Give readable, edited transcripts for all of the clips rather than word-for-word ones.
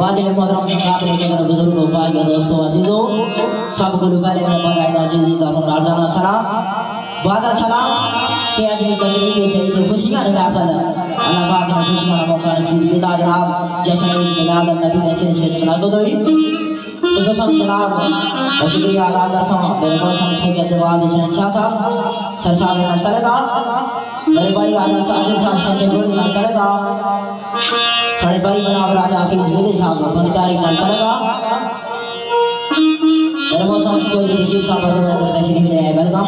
वादिन मोहतरम काबिल कदर बुजुर्गों भाइयों दोस्तों अजीजों सबको पहले मैं बगायदा जिंदगी का राजाना सलाम वादा सलाम के अगली तकरीब से जो खुशियां निकाल अल्लाह पाक ने खुशियां का मौका नसीब किया जनाब जश्न मिलाद नबी ने से चला दो खुसूसन जनाब शुक्रिया अदा करता हूं मेरे मौसम से के जवाब शहंशाह साहब सरसाब ने तलगा मेरे भाई आला साहब से बोल ना तलगा साढ़े भाई बनाव राजा हाफिज मिली साहब बनकारी ना तलगा मेरे मौसम को विशेष साहब ने तशरीफ ले आए वेलकम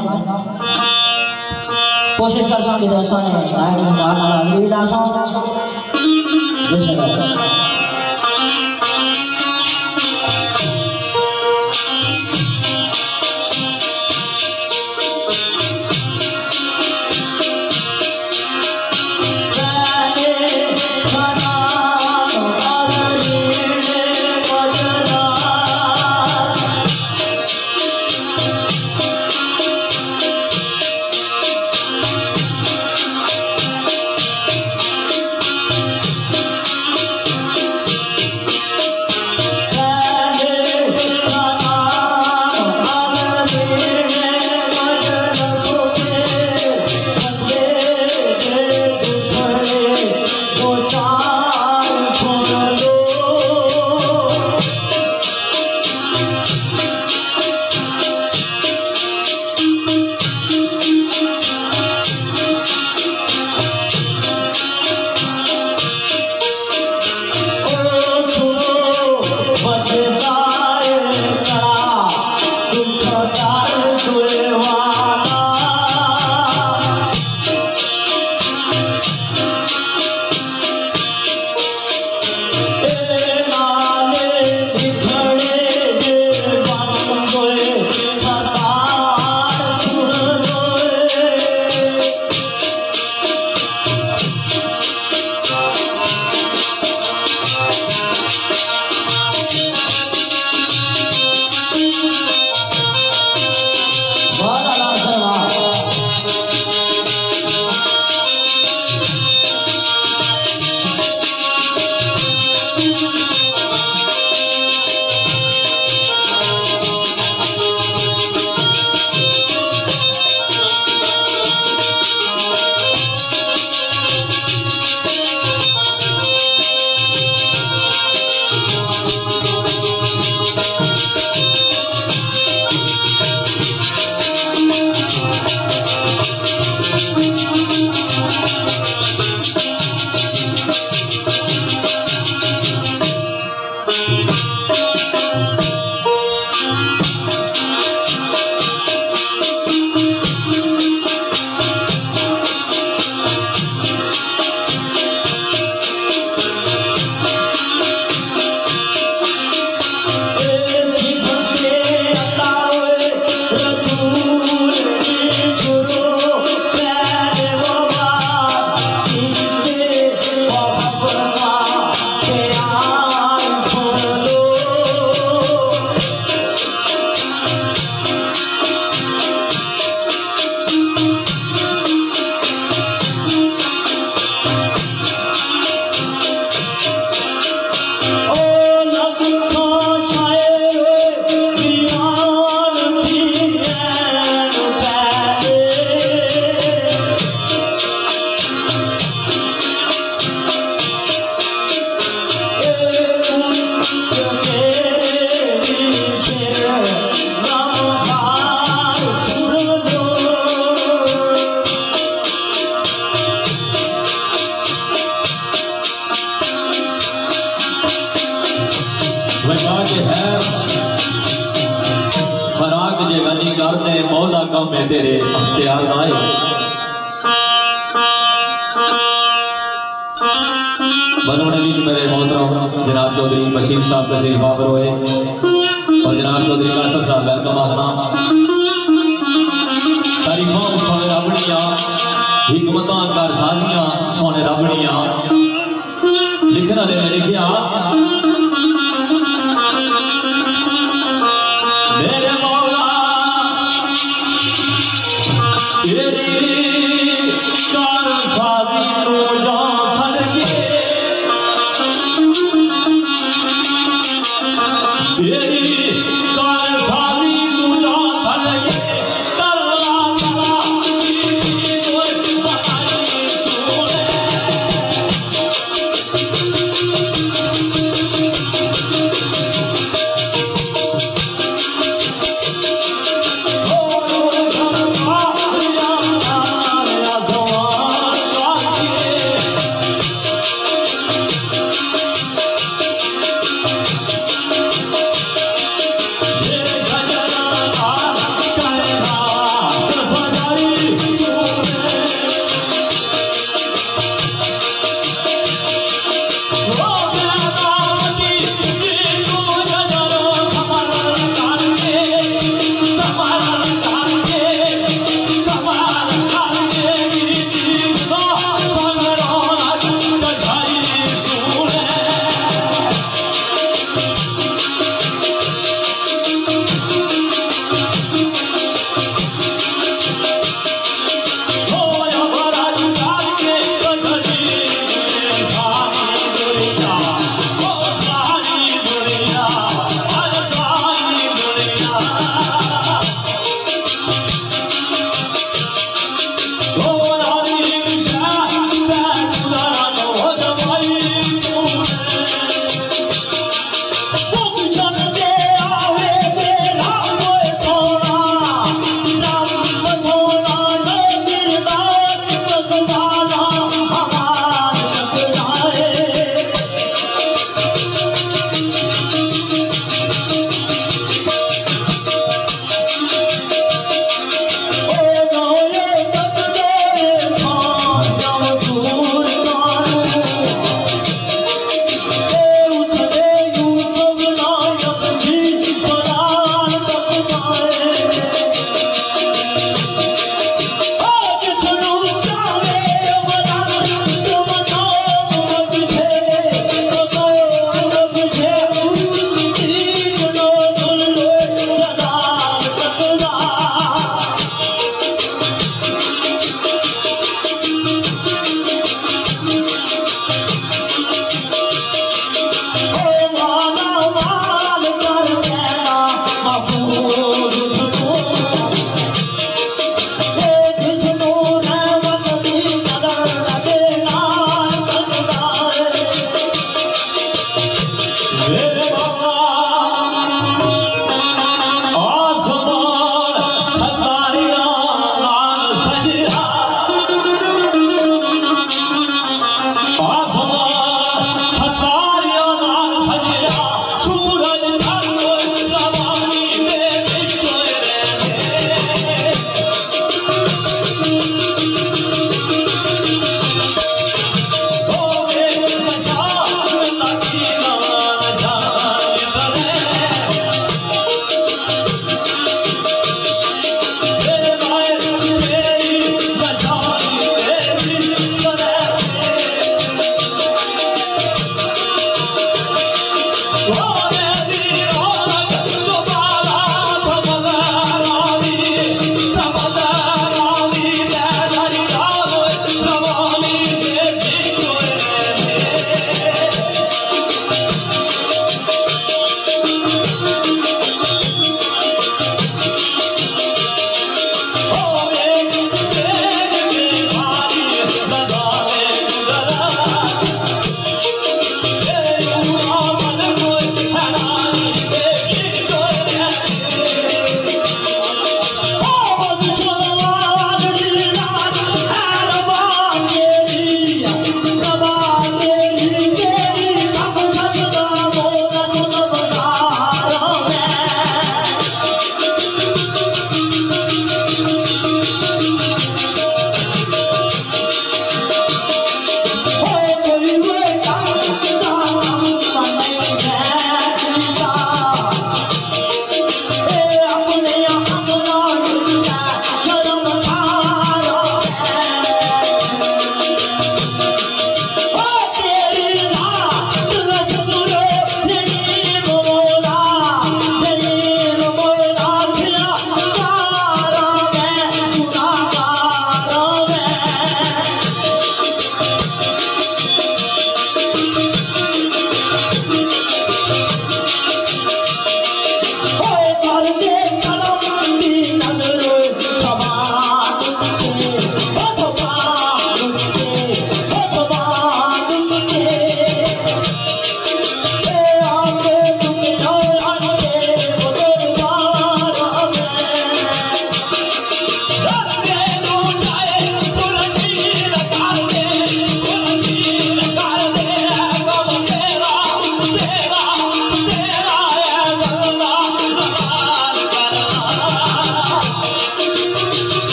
कोशिश कर सकते दोस्तों ने आए गाना हाजिरी लाशों बिस्मिल्लाह तेरे अख्तियार आए बनोने भी मेरे मोहतरम जनाब चौधरी बशीर साहब तशरीफ आवर हुए और जनाब चौधरी कासर साहब वेलकम आदना तारीफों सोने रबड़ियां हिकमतां कारसाजियां सोने रबड़ियां लिखना दे लिखिया मेरे मौला तेरी कारसाजी तो जा सके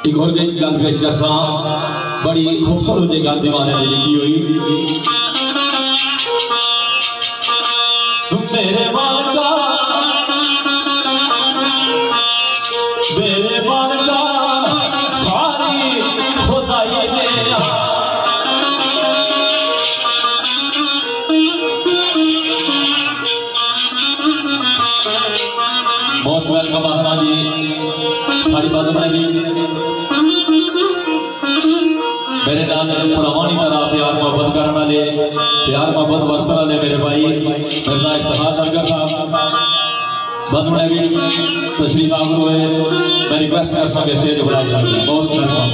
एक और गल पेश कर बड़ी खूबसूरत गल दीवाने ने लिखी हुई मेरे मालिका सारी खुदाई तेरा मोस्ट वेलकम महाराज जी साड़ी बात बनाएगी मेरे नाल पुरानी तरह प्यार मोहब्बत करने वाले प्यार मोहब्बत बरतने वाले मेरे भाई मिर्जा इफ्तिखार नगर साहब बस बनाएगी तशरीफ आवर हुए मैं रिक्वेस्ट कर सकता स्टेज बुलाया जाए मोस्ट वेलकम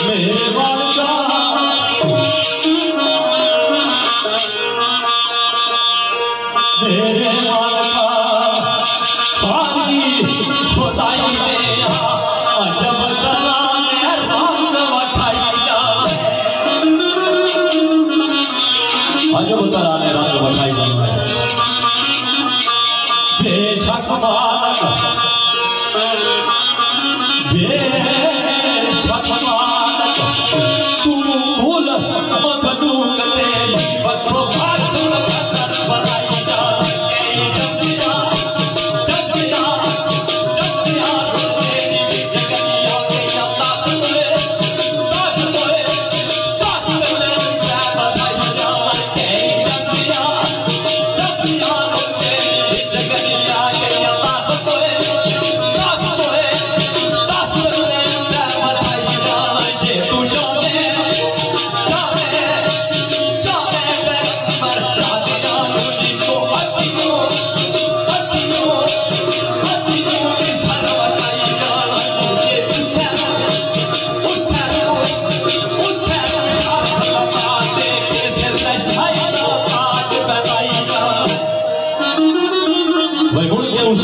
मेरे वालिका मेरे मालिका सारी खुदाई तेरा अजब तना मेहरबान वठाई जा अजब तना ने रंग वठाई जा बेशक मालिक तू भूल मखलूक तेरी बदो बनाई जा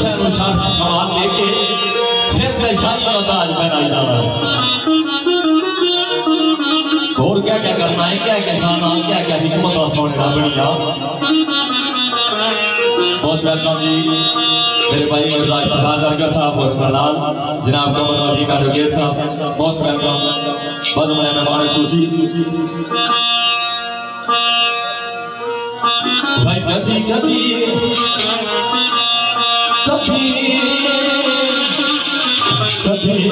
सवाल लेके सिर पे शाही अंदाज पहनाई जाना है और क्या क्या करना है क्या क्या शाना क्या क्या हिकमत और सोने बनिया मोस्ट वेलकम जी मेरे भाई मिर्जा इफ्तिखार नगर साहब और नाल जनाब कमर वली का डोगेर साहब मोस्ट वेलकम बस मैं मेहमान खुशी भाई कभी कभी कभी कभी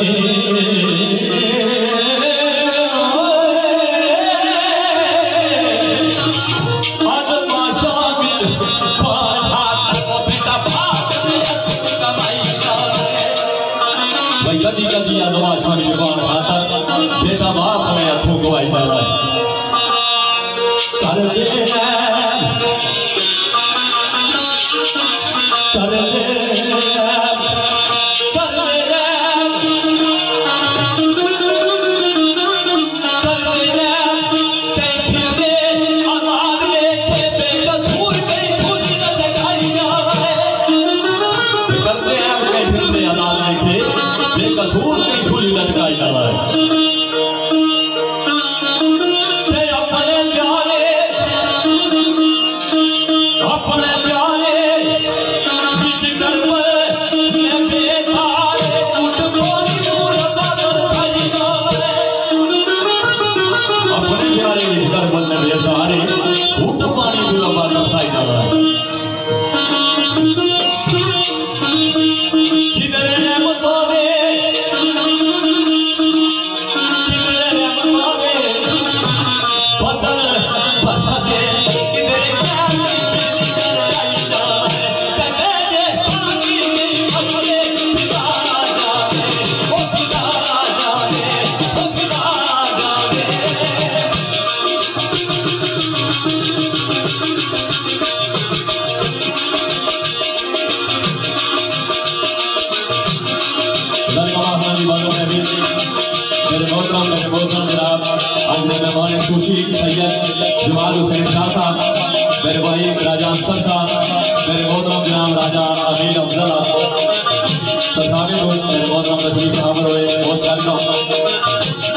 कदी कदी आदमाशा की जुबान खातर बेटा बाप में हथों गवाई जाता है बेकसूर की छुरी लटकाई जा रहा है अपने प्यारे बिच अफजल सरकारी लोग मेरे बहुत हम तशरीफ हाजिर हुए बहुत वेलकम।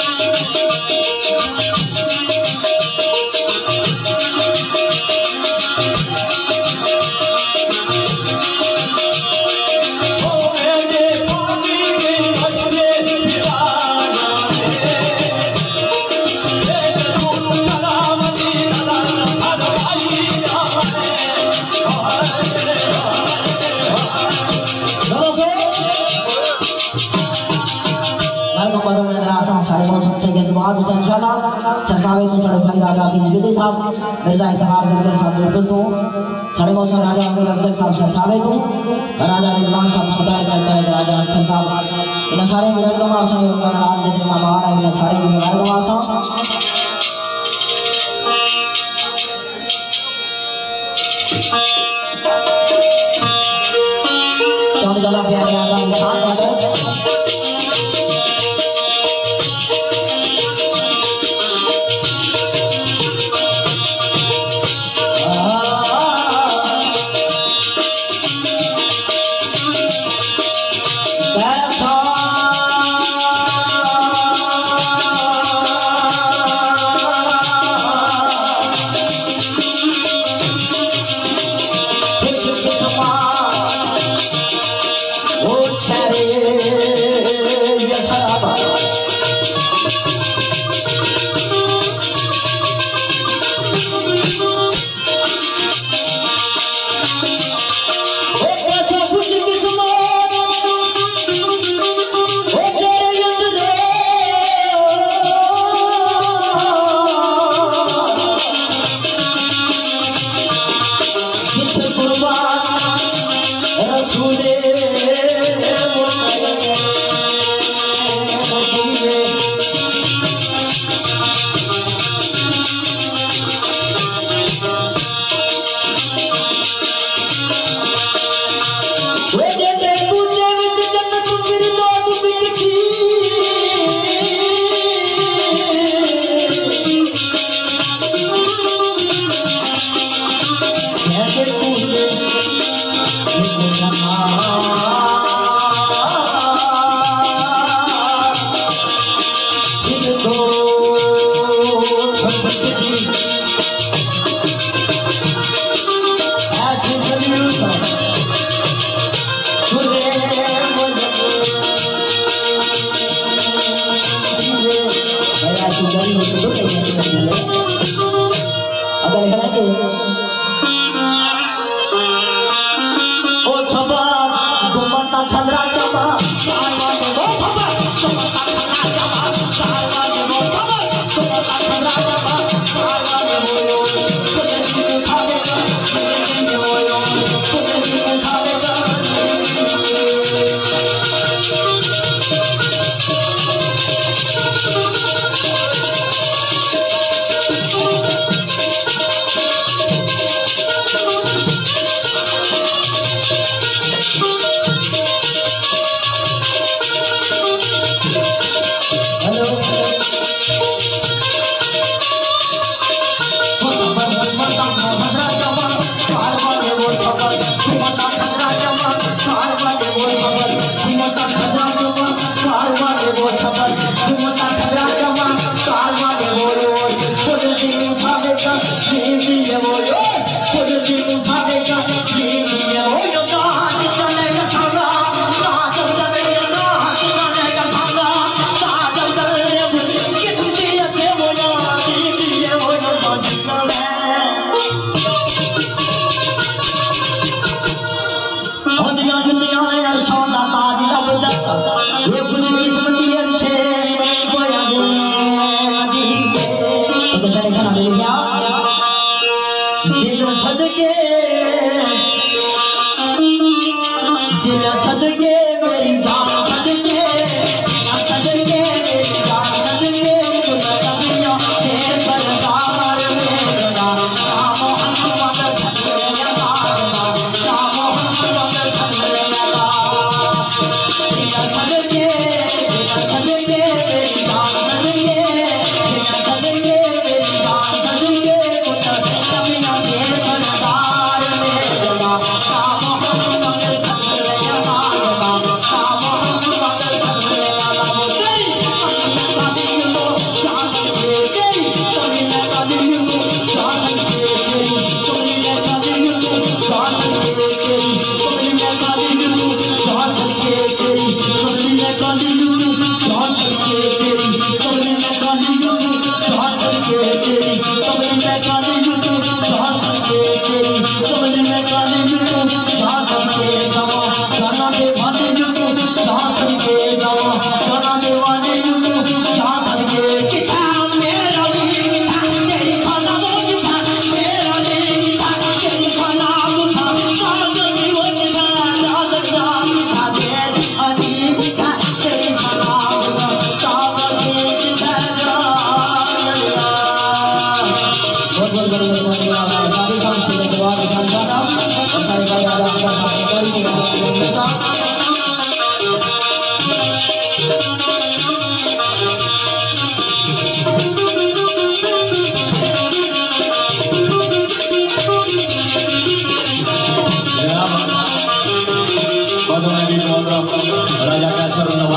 सरसावे तो साढ़े भाई राजा की जिले साहब मिर्जा इफ्तिखार दरबार साहब बिल्कुल तो साढ़े मौसम राजा अमीर अफजल साहब सरसावे तो राजा रिजवान साहब खुदा करते हैं राजा अफजल साहब इन सारे बुजुर्गों का आसान होकर रात दिन का बाहर है इन सारे बुजुर्गों का आसान चौड़ जला प्यार आगा इंसान वाले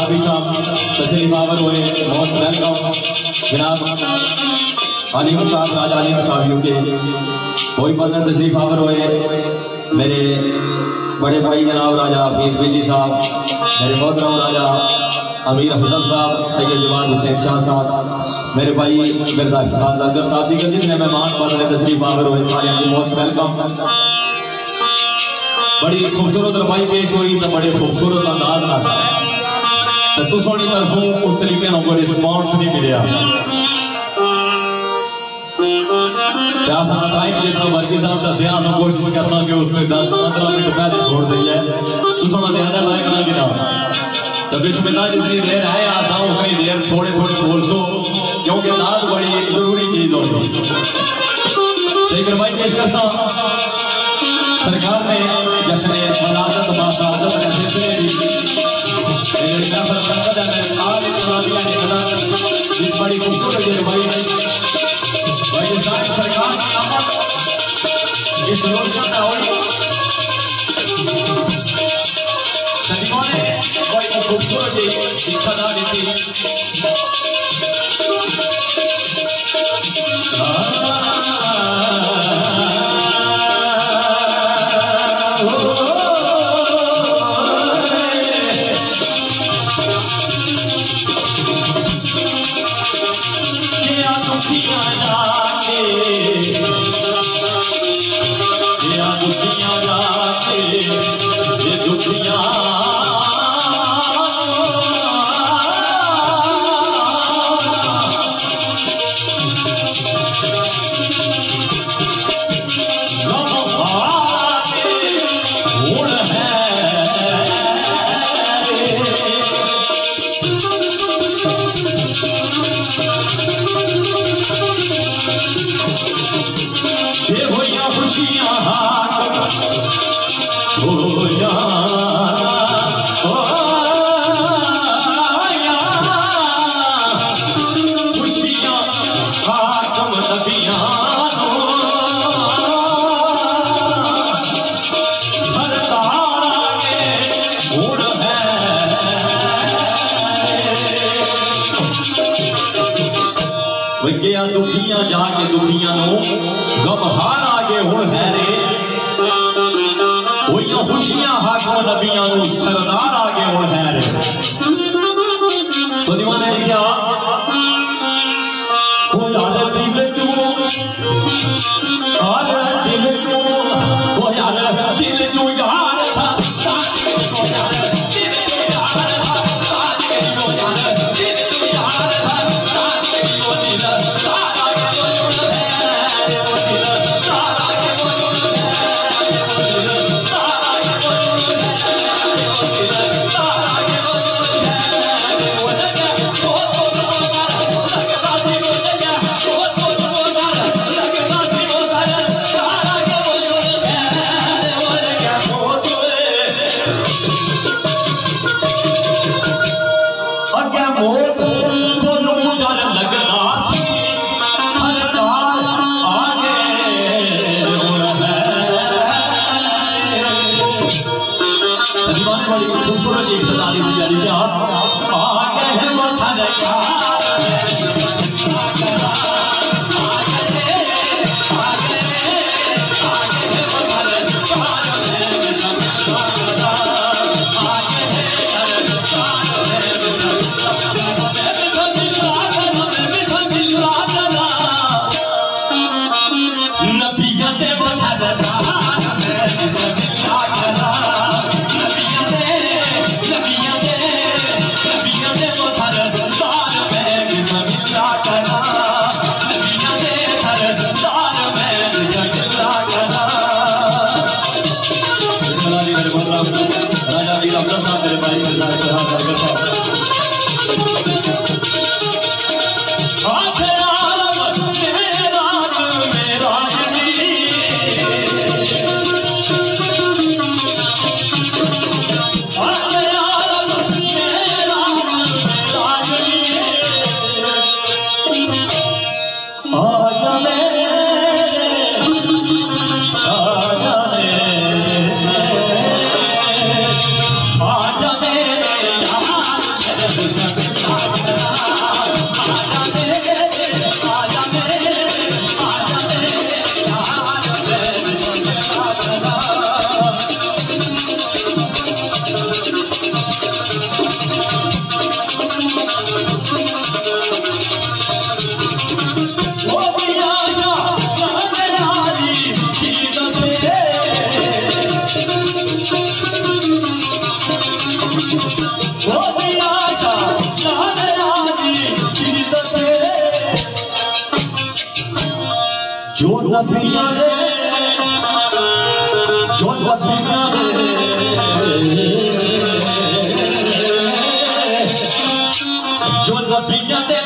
हाफिज साहब तशरीफ आवर हुए, मोस्ट वेलकम जनाब अलीम साहब, राजा अलीम साहब यूके कोई मदद तशरीफ आवर हुए, मेरे बड़े भाई जनाब राजा हफीज बिल्ली साहब, मेरे मोहतरम राजा अमीर अफजल साहब, सैयद जवान हुसैन शाह साहब, मेरे भाई मिर्जा इफ्तिखार लंगर साहब, दीगर जितने मेहमान बदले तशरीफ आवर हुए सारे मोस्ट वेलकम। बड़ी खूबसूरत रवाई पेश हुई तो बड़े खूबसूरत अंदाज ना तो तुसों की तरफों उस तरीके ना कोई रिस्पॉन्स नहीं मिले। टाइम जितना वर्गी साहब दसिया कोशिश करना कि उसने 10-15 मिनट पहले छोड़ दी है, तुसों ज्यादा लाइक ना गिना तो बिस्मिल्लाह जितनी देर है आसा कई देर थोड़े थोड़े बोल सो, क्योंकि नाज बड़ी एक जरूरी चीज होती है। रवाई पेश करता सरकार ने जश्न मनाजत बासादत के सिलसिले दी बड़ी खूबसूरत रवाई सरकार की आमद इस योजना में हुई, सदियों ने बड़ी खूबसूरत सदा दी थी। दुखियां जाके दुखियां गमहार आगे हुण है रे, खुशियां हाकिम नबियां सरदार आगे हुण है रे। तो दीवाने लिखा दिल चू यार खूबसूरत एक सदारी गुजारी क्या आगे है वो सारे जो नबिया दे जो नबिया दे जो नबिया दे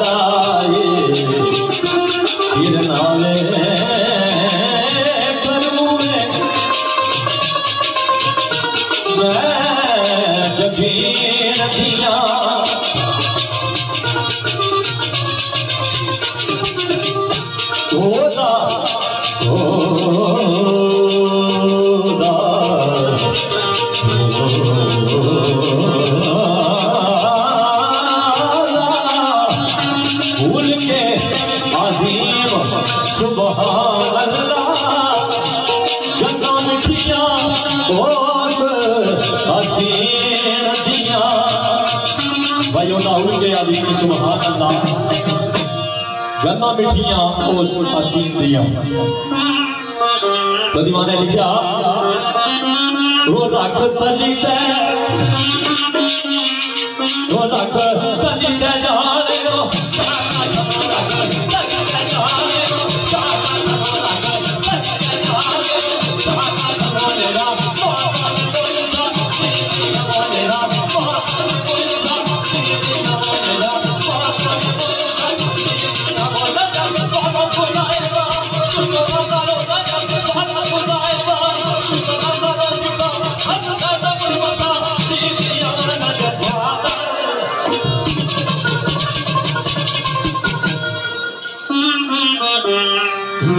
दाए गिरनाले करमू में मैं जबीन दिया ओदा भूल के अजीम सुभान अल्लाह गंगा मिठिया ओस हसीन दिया भाइयों ना भूल के अजीम सुभान अल्लाह गंगा मिठिया ओस हसीन दिया तो दीवाने लिखा वो रख तली ते जान लो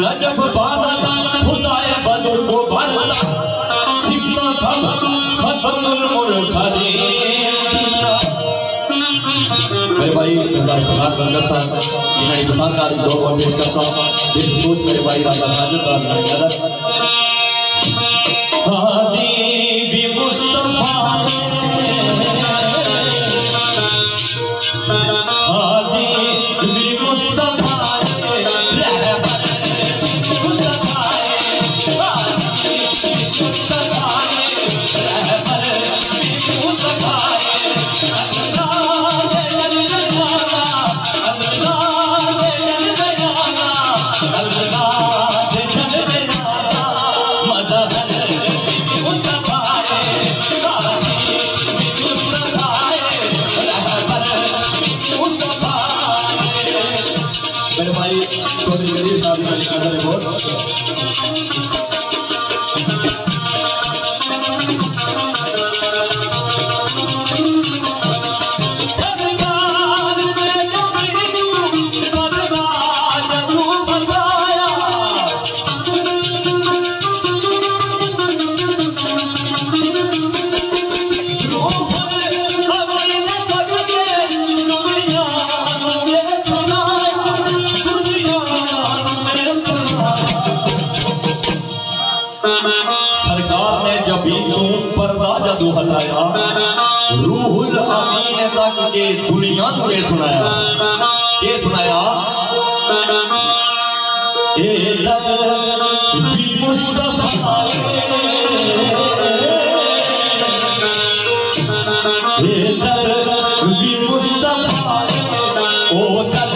रजब बादल खुदाए बदल को बादल सिखना सब खत्म मुरसली मेरे भाई मेरा इफ्तिखार करकर साहब इन्हें पसंद का दो और पेश कर साहब दिल सोच मेरे भाई राजा साजिद साहब ने कहा हादी भी मुस्तफा हादी भी मुस्तफा मेरे भाई छोटी गरीब साहब का निकाला रिपोर्ट सरकार ने जब तू पर्दा जदू हटाया रूहुल अमीन तक के दुनिया के सुनाया ए लग भी मुस्तफा ए लग भी मुस्तफा ओ दर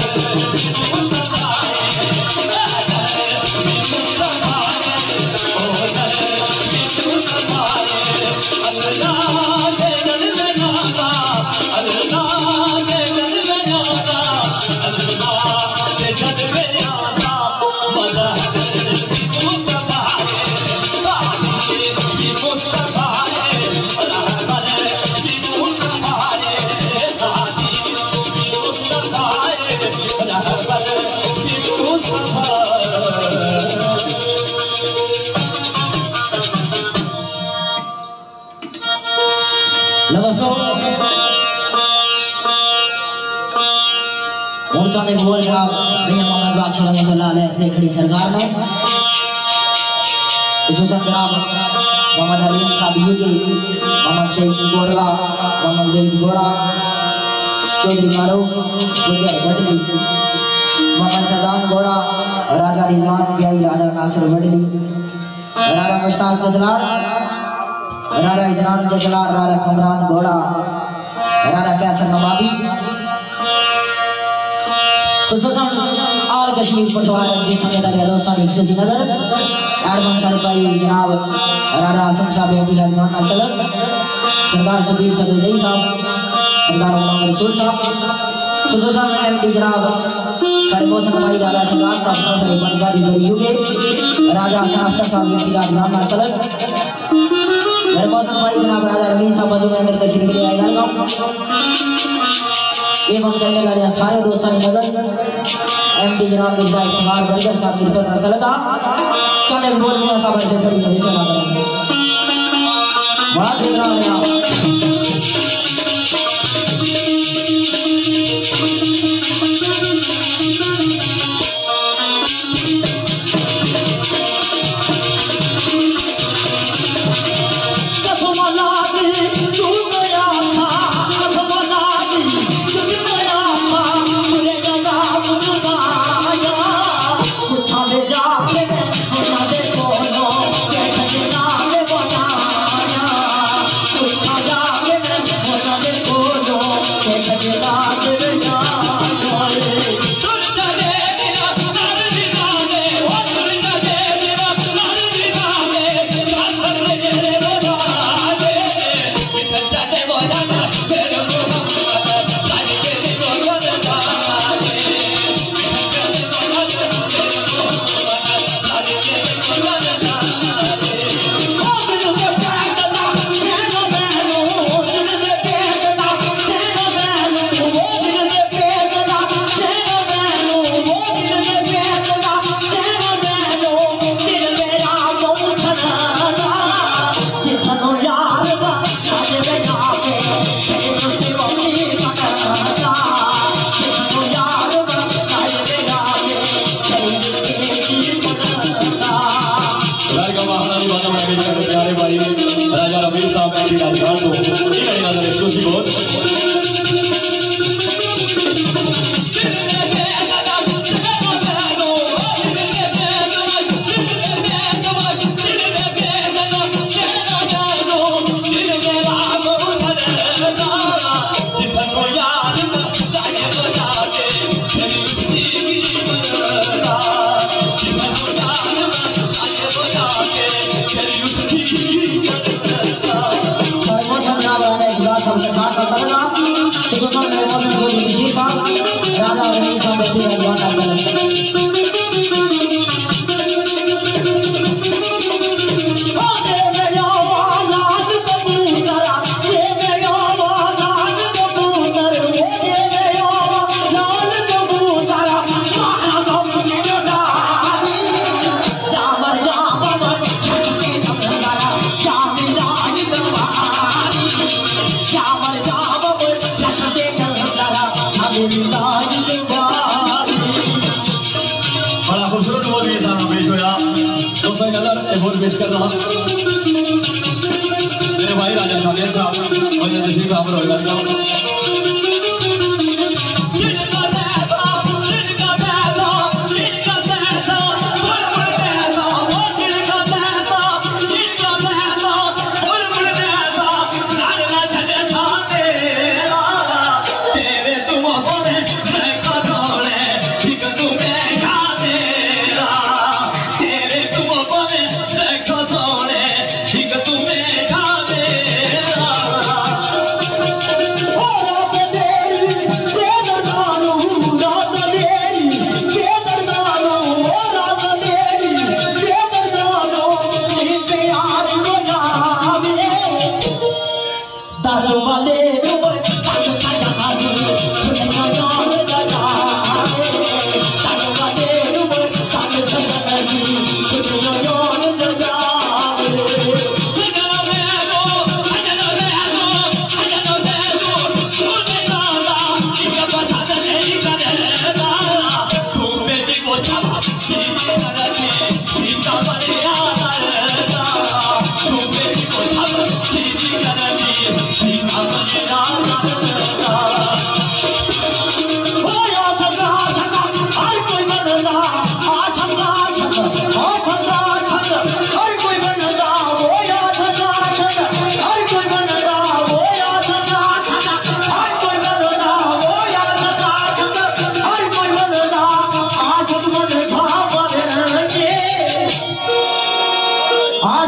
उनका ने बोल था भैया मोहम्मद बादशाह रहमतुल्लाह अलैह देखड़ी सरकार में उसमें जनाब मोहम्मद अलीम साहब यूजी मोहम्मद सईद गोड़ला मोहम्मद वहीद गोड़ा चौधरी मारूफ गुजर भटली मोहम्मद फैजान गोड़ा राजा रिजवान ब्याई राजा नासिर भटली राजा मुश्ताक जजलार राजा इदनान जजलार राजा कमरान गोड़ा राजा कैसर नवाबी आल कश्मीर पटवार की समेत दोस्तान इज्जत नगर एडमन सारे भाई जनाब राजा आसम साहब अब्दुल रहमान अल्तलर सरदार सबीर सदई साहब सरदार मोहम्मद रसूल साहब खुसूसन एमडी जनाब साढ़े मौसम भाई दादा शिकार साहब साहब बनगारी बरियुगे राजा शास्त्र साहब की राजधानी मातलक मेरे मौसम भाई जनाब राजा रमीज साहब बाजू में मेरे तशरीफ ले आए गांव एवं कहने वाले सारे दोस्तों की नजर एमडी जनाब मिर्जा इफ्तिखार जरगर साहब की तरफ चलता चले बोल में साहब ऐसे सड़ी हिस्सा ना करेंगे वाह जनाब राजा रमीज साहब की राजधानी को बड़ा खूबसूरत बोल भी सामने पेश होया दोस्तों नजर एक बोल पेश कर रहा मेरे भाई राजा साहब साहब और तशरीफ साहब रोहित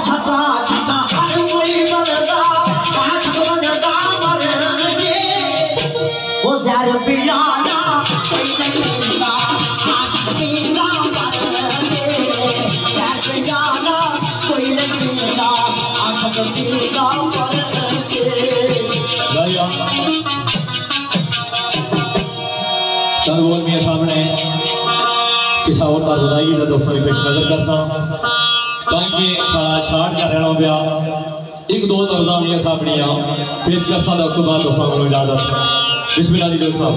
छटा छटा हर कोई बनदा छटा बनदा मरे चल बोल मेरे सामने किसा होता जुदाई का दोस्तों की पेश नजर कर सा ताकि सारा शार्ट का रहना पिया एक दो तर्जा मेरे सामने पेश कर सा उसके बाद दोस्तों को इजाजत बिस्मिल्लाह दोस्तों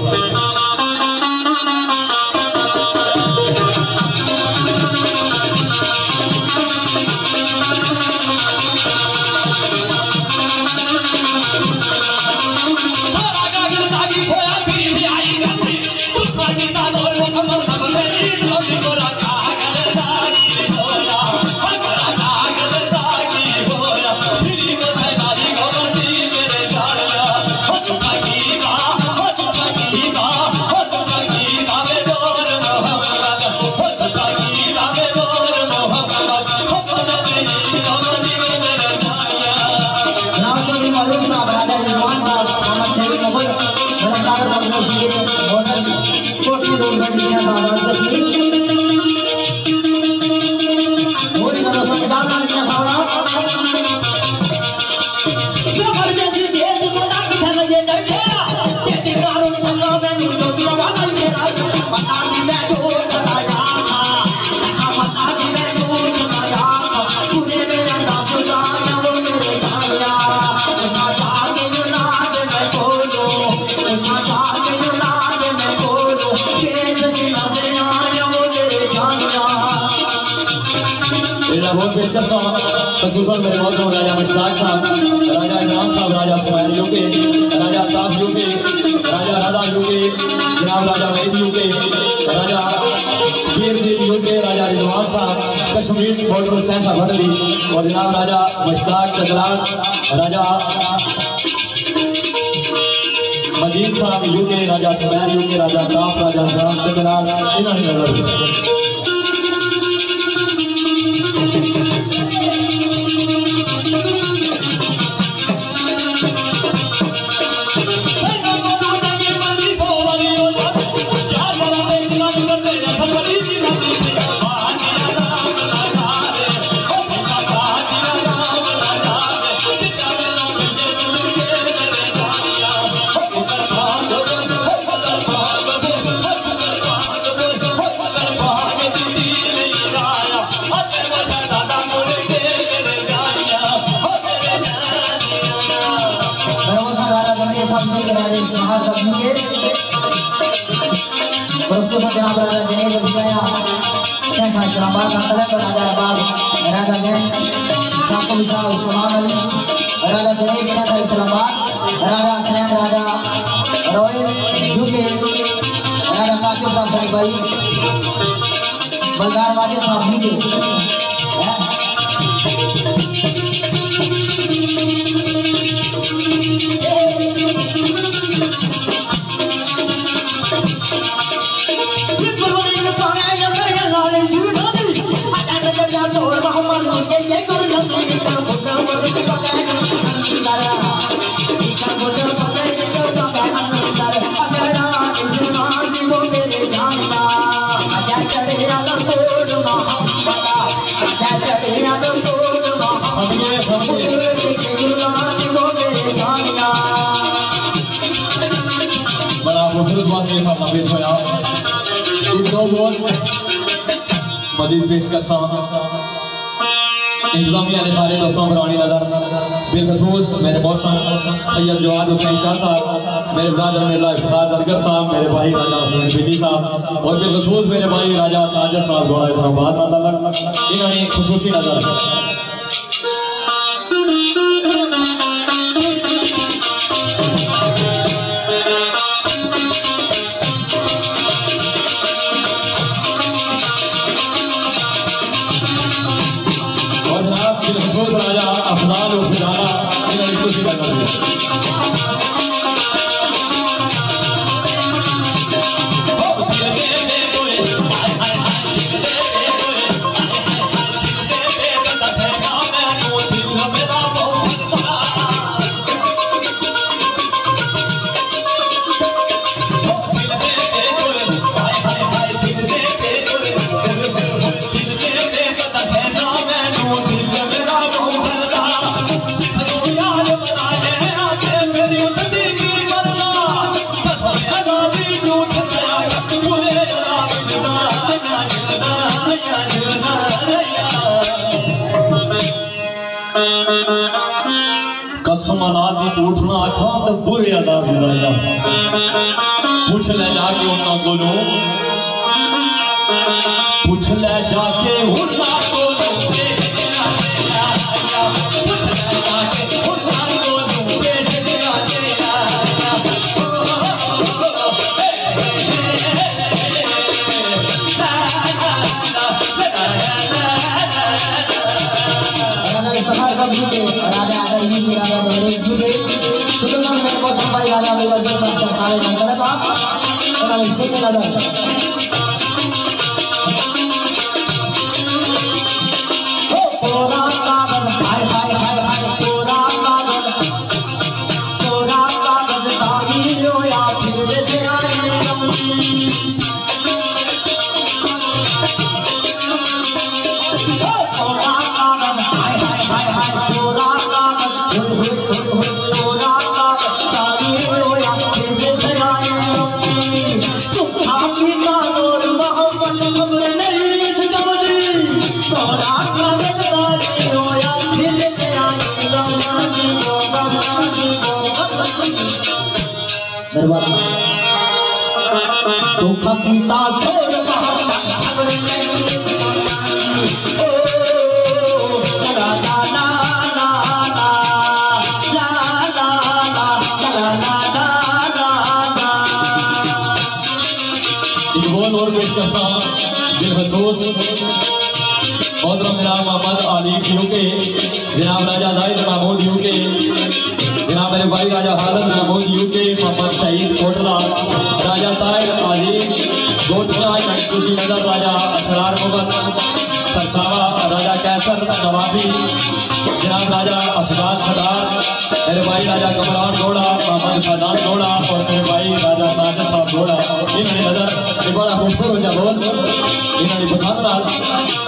मेरे मौत राजा मुश्ताक साहब, राजा इनाम साहब, राजा सुमैर यूके, राजा अल्ताफ यूके, राजा राधा यूके, जनाब राजा मेहदी यूके, राजा वीरदीप यूके, राजा रिजवान साहब, कश्मीर फोर्ट हुसैन साहब भटली और जनाब राजा मुश्ताक चतलान, राजा मजीद साहब यूके, राजा सुमैर यूके, राजा अल्ताफ, राजा चतलान इन्होंने बलदार वाले मजीद पेश कर इंतजामिया ने सारे दोस्तों पुरानी नजर बिलखसूस मेरे मौसम सैयद जवाद हुसैन शाह साहब, मेरे ब्रादर मेरा इफ्तार दरगर साहब, मेरे भाई राजा बिजी साहब और बिलखसूस मेरे भाई राजा साजिद साहब घोड़ा इस्लामाबाद इन्होंने खुसूसी नजर राजा अफजाल और फिजाना इन्होंने खुशी मुसलमानात की उठना आखा तो बुरे अदाब दिलाया पूछ ले जाके उन्ना कोलों पूछ ले जाके उन्ना कोलों मोहम्मद आलिम यूके जनाब राजा जाहिद महमूद यूके जनाब मेरे भाई राजा हालत महमूद यूके मोहम्मद सईद कोटला राजा ताहिर आलिम गोटला कुशी नगर राजा असरार मुगल सरसावा राजा कैसर नवाबी जनाब राजा अफगान खदार मेरे भाई राजा कमरान घोड़ा मोहम्मद फदान घोड़ा और मेरे भाई राजा साजिद साहब घोड़ा इन्होंने नजर बड़ा खूबसूरत हो बोल इन्होंने पसंद रहा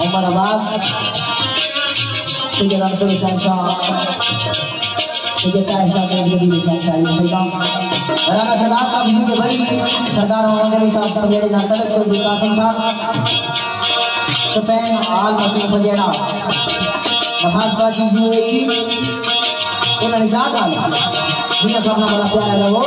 उमर अब्बास सैयद अफजल हुसैन साहब सैयद ताहिर साहब जदीद हुसैन साहब सलाम राणा सदात साहब के भाई सरदार मोहम्मद अली साहब मेरे नाम तलक चौधरी कासिम साहब स्पेन आल मकीन फजेड़ा नफास बाशी यूएई इन्होंने याद आ दुनिया साहब बड़ा प्यारा रहो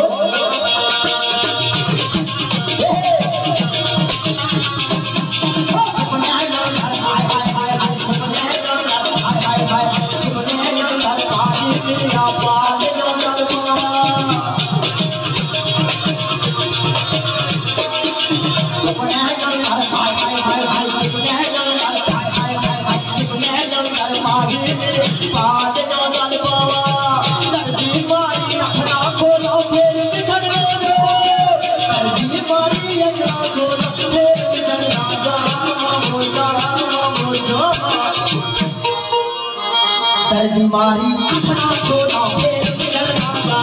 मारी अपना छोड़ा फिर चलना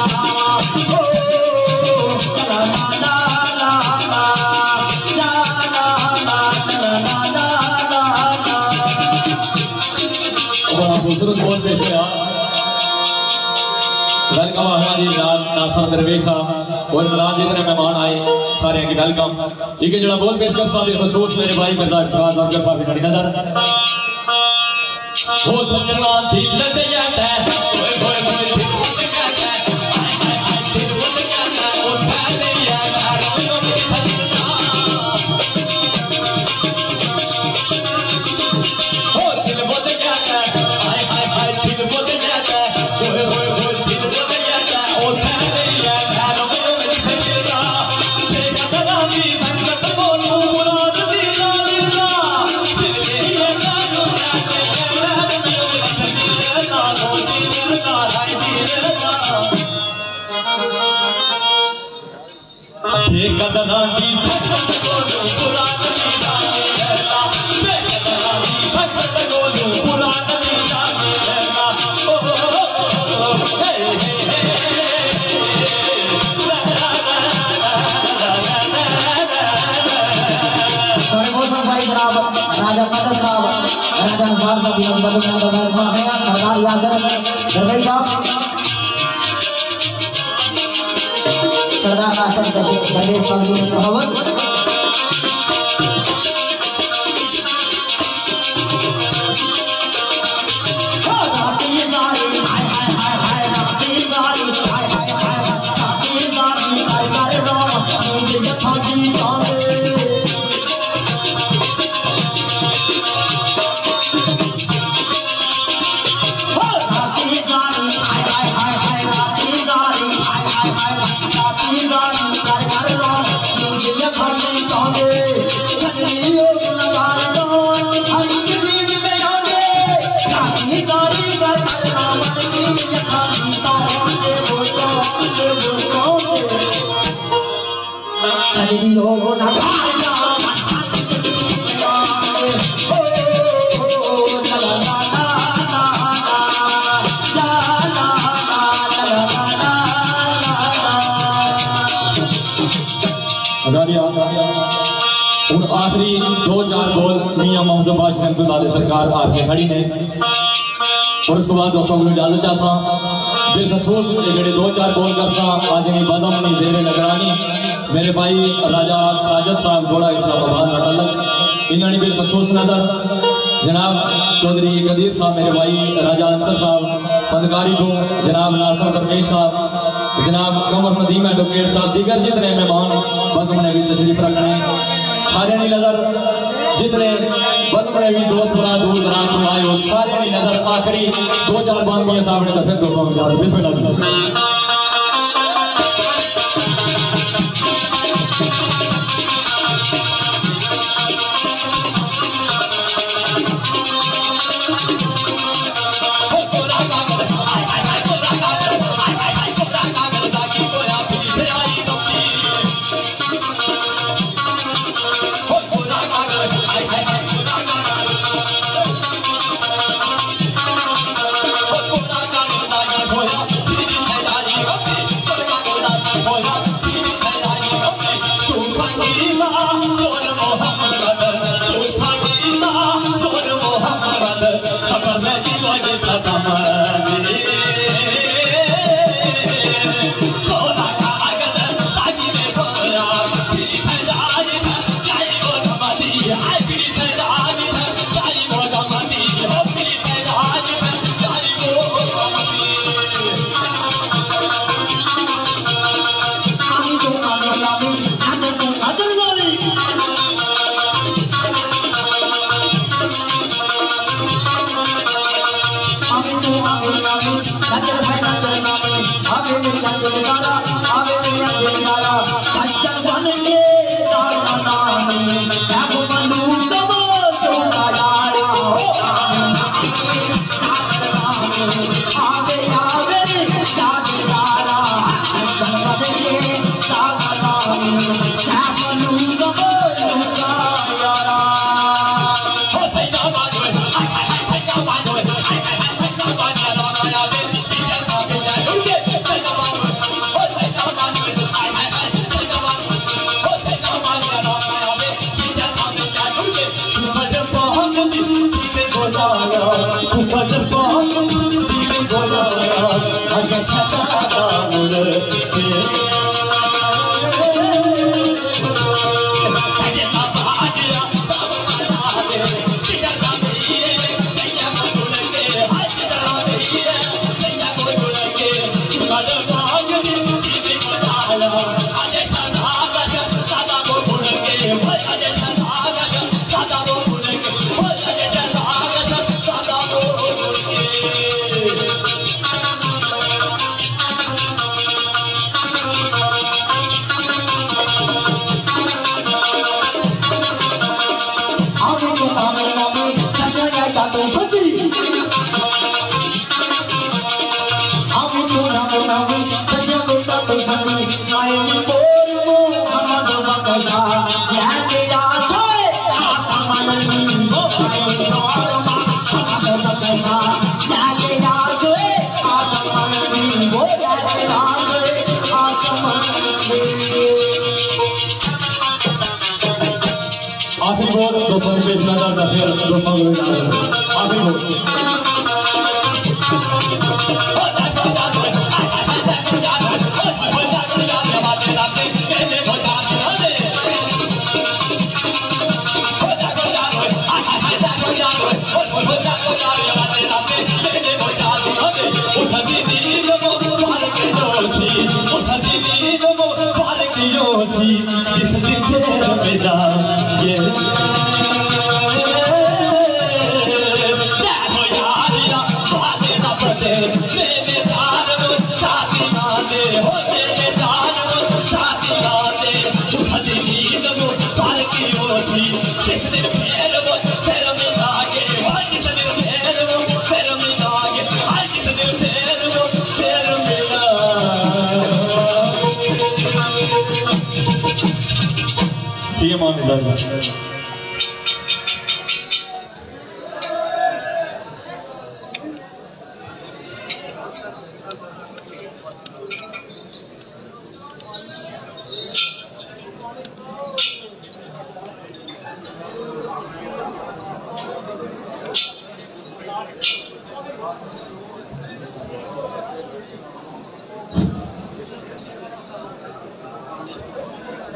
ओ ला ला ला ला ला ला ला बड़ा खूबसूरत बोल पेश है वेलकम हमारी नाल नासर दरवेश साहब और नाल जितने मेहमान आए सारे की वेलकम ठीक है जरा बोल पेश कर साहब अफसोस मेरे भाई मिर्जा इरफान और साहब की नजर वो सजना दिल लग जाता है ओए ओए ओए दिल लग जाता है हाय हाय हाय दिल लग जाता है ओ थाले यार आरों में फलना राजा अनुसार साहब की बदल में दरबार में सरदार याजन दरबार साहब सरदार आसन दरबार साहब की भवन और आखिरी 2-4 बोल मियां मोहम्मद बादशाह रहमतुल्लाह अलैह सरकार आपसे खड़ी ने और उसके बाद दोस्तों को इजाजत चाहता बिलखसूस जेडे 2-4 बोल करसा आज नहीं बदम नहीं जेरे नगरानी मेरे भाई राजा साजिद साहब घोड़ा इस्लामाबाद नटल इन्होंने बिलखसूस नजर जनाब चौधरी कदीर साहब मेरे भाई राजा अंसर साहब पंदकारी को जनाब नासर दरवेश साहब जनाब कमर नदीम एडवोकेट साहब दीगर जितने मेहमान बज़म ने भी तशरीफ रखने सारे नहीं नजर जितने बज़म ने भी दोस्त बना दूर दराज से आए हो सारे नहीं नजर आखिरी 2-4 बात मियां साहब ने फिर दोस्तों बिस्मिल्लाह आखिरी बोल दोस्तों ने पेश किया था फिर दोस्तों को आखिरी बोल जिस दिन बेजा ये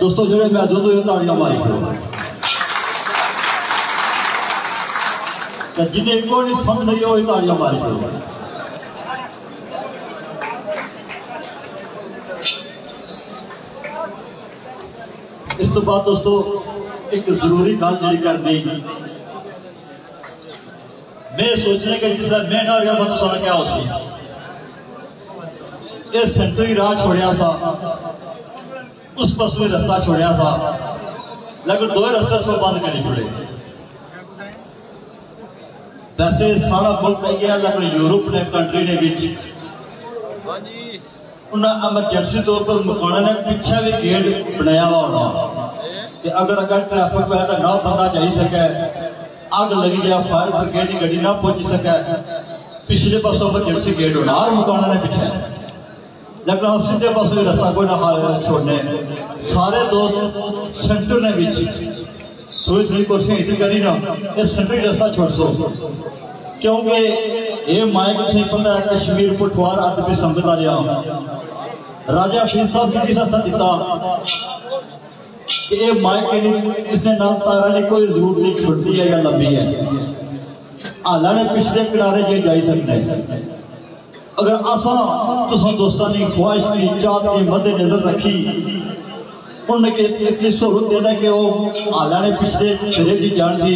दोस्तों जो मैं दो तालियां मारी जिन्हें को नहीं समझ नहीं वही तालियां मारी इस तो बाद दोस्तों एक जरूरी गल जी करनी मैं सोचने के जिस मैं ना रहा तो सारा क्या हो सी ये सेंटरी राह छोड़िया सा उस बस में रास्ता छोड़िया था लेकिन दो रास्ते तो बंद करी पड़े वैसे सारा मुल्क नहीं गया लेकिन यूरोप ने कंट्री ने उन्हें एमरजेंसी तौर पर मकाना ने पीछे भी गेट बनाया हुआ होना कि अगर ट्रैफिक पे तो ना बंदा जा सके अग लगी जाए फायर ब्रिगेड की गड्डी ना पहुंच सके पिछले पासों एमरजेंसी गेट होना और मकाना ने पीछे लेकिन हम सीधे पास रास्ता कोई ना छोड़ने सारे दोस्त सेंटर ने सोच रही कोशिश इतनी करी ना ये सेंटर रास्ता छोड़ सो क्योंकि ये माइक नहीं पता है कश्मीर पुठवार अद भी संगत आ रहा राजा फीस साहब ने किस रास्ता दिता कि ये माइक इसने नाम तारा ने कोई जरूर नहीं छोटी है या लंबी है आला ने पिछले किनारे जे जा सकते अगर आसा तो दोस्तों ने ख्वाहिश की चाहत की मद्देनजर रखी उनके इतनी सहूलत देना कि वो आला ने पिछले सिरे की जान दी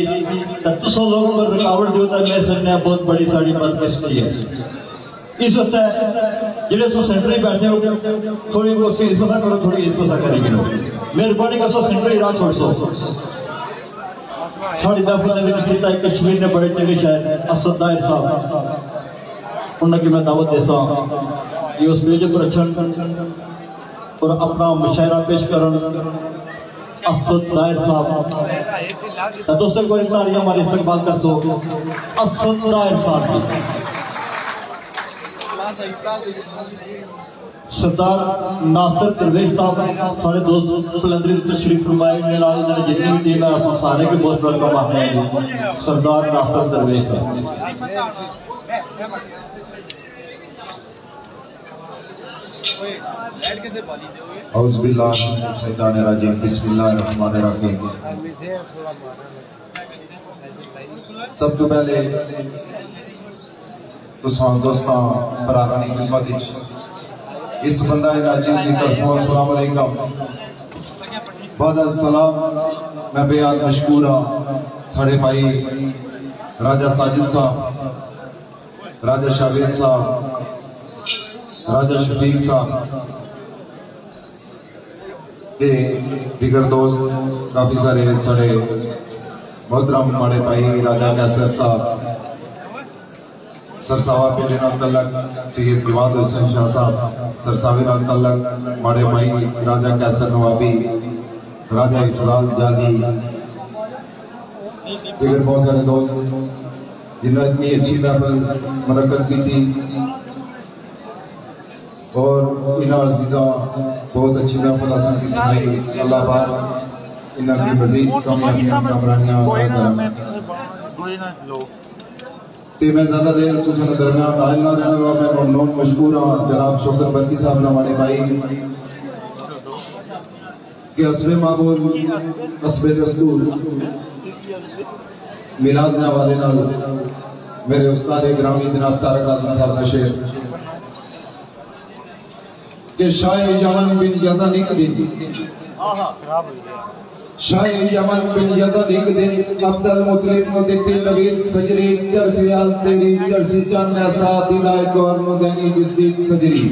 तो लोगों को रुकावट जो होता है मैं समझना बहुत बड़ी साड़ी बदकिस्मती है इस वक्त जेडे सो सेंटरी बैठे हो थोड़ी कोशिश इस पता करो थोड़ी इस पता करेंगे मेहरबानी कर सो सेंटरी राह छोड़ सो साड़ी महफिल कश्मीर ने बड़े चंगे शायर असद दायर साहब उनकी मैं दावत देसा कि उस मेज पर रखन और अपना मुशायरा पेश करन असद दायर साहब दोस्तों को एक तालियां हमारे इस्तकबाल कर सो असद दायर साहब सरदार नासिर दरवेश साहब सारे दोस्त पलंदरी तशरीफ फरमाए जितनी भी टीम है सारे की बहुत वेलकम आते हैं सरदार नासिर दरवेश साहब सब तो पहले दोस्तों भरावां दी खिदमत इस बंदा नाजिज़ की तरफों अस्सलाम वालेकुम बाद सलाम मैं बेहद मशकूर हाँ साढ़े भाई राजा साजिद साहब राजा शावेद साहब राजा शफीक साहब के दिगर दोस्त काफ़ी सारे साढ़े मोहतरम माड़े भाई राजा कैसर साहब सरसावा पेड़े नाल तलक सैयद जवाद हुसैन शाह साहब सरसावे नाल तलक माड़े भाई राजा कैसर नवाबी राजा इफजाल जाली दिगर बहुत सारे दोस्त जिन्होंने इतनी अच्छी महफिल मुनक्कद की थी और इन्हां अज़ीज़ां बहुत अच्छी महफिल असां की सुनाई अल्लाह पाक इन्हां की मजीद कामयाबियां कामरानियां ते मैं ज़्यादा देर तुझे दरमियान आयल ना रहने वाला मैं ममनून मशकूर हूँ जनाब शौकत बरकी साहब ने हमारे भाई कि असबे मामूल असबे दस्तूर मिलाद ने हवाले नाल मेरे उस्ताद ग्रामी जनाब तारक आजम साहब ने शेर के शाह यमन बिन यज़न एक दिन शाह यमन बिन यज़न एक दिन अब्दुल मुतलिब नु देते नबी सजरी चर ख्याल तेरी चरसी चन ऐसा दिलाए गौर नु देनी जिसदी सजरी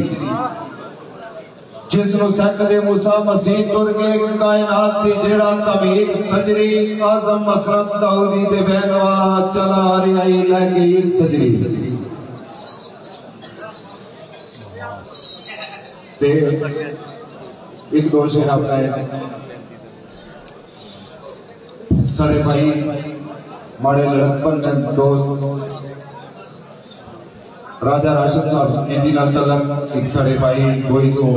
जिसनु सकदे मूसा मसीह तुर के कायनात दी जेड़ा तमीर सजरी आजम मसरत दाऊदी दे बहन वाला चला आई लेके ईद सजरी ते एक दो शेर अपना सारे भाई माड़े लड़कपन ने दोस्त राजा राशिद साहब इंडी नाल तलक एक सारे भाई कोई तो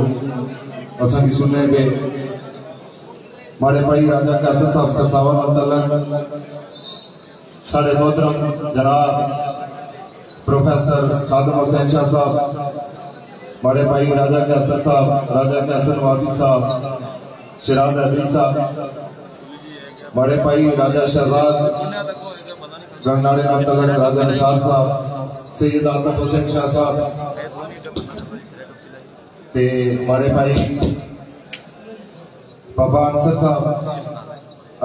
असा की सुनने पे माड़े भाई राजा कैसर साहब सरसावा नाल तलक सारे मोहतरम जनाब प्रोफेसर खादम हुसैन शाह साहब बड़े भाई राजा कैसर साहब राजा कैसर नवाबी साहब शिराज अदरी साहब बड़े भाई राजा शहजाद गंगनाड़े नाल तलक राजा निसार साहब सैयद आलम हुसैन शाह साहब ते बड़े भाई बाबा अंसर साहब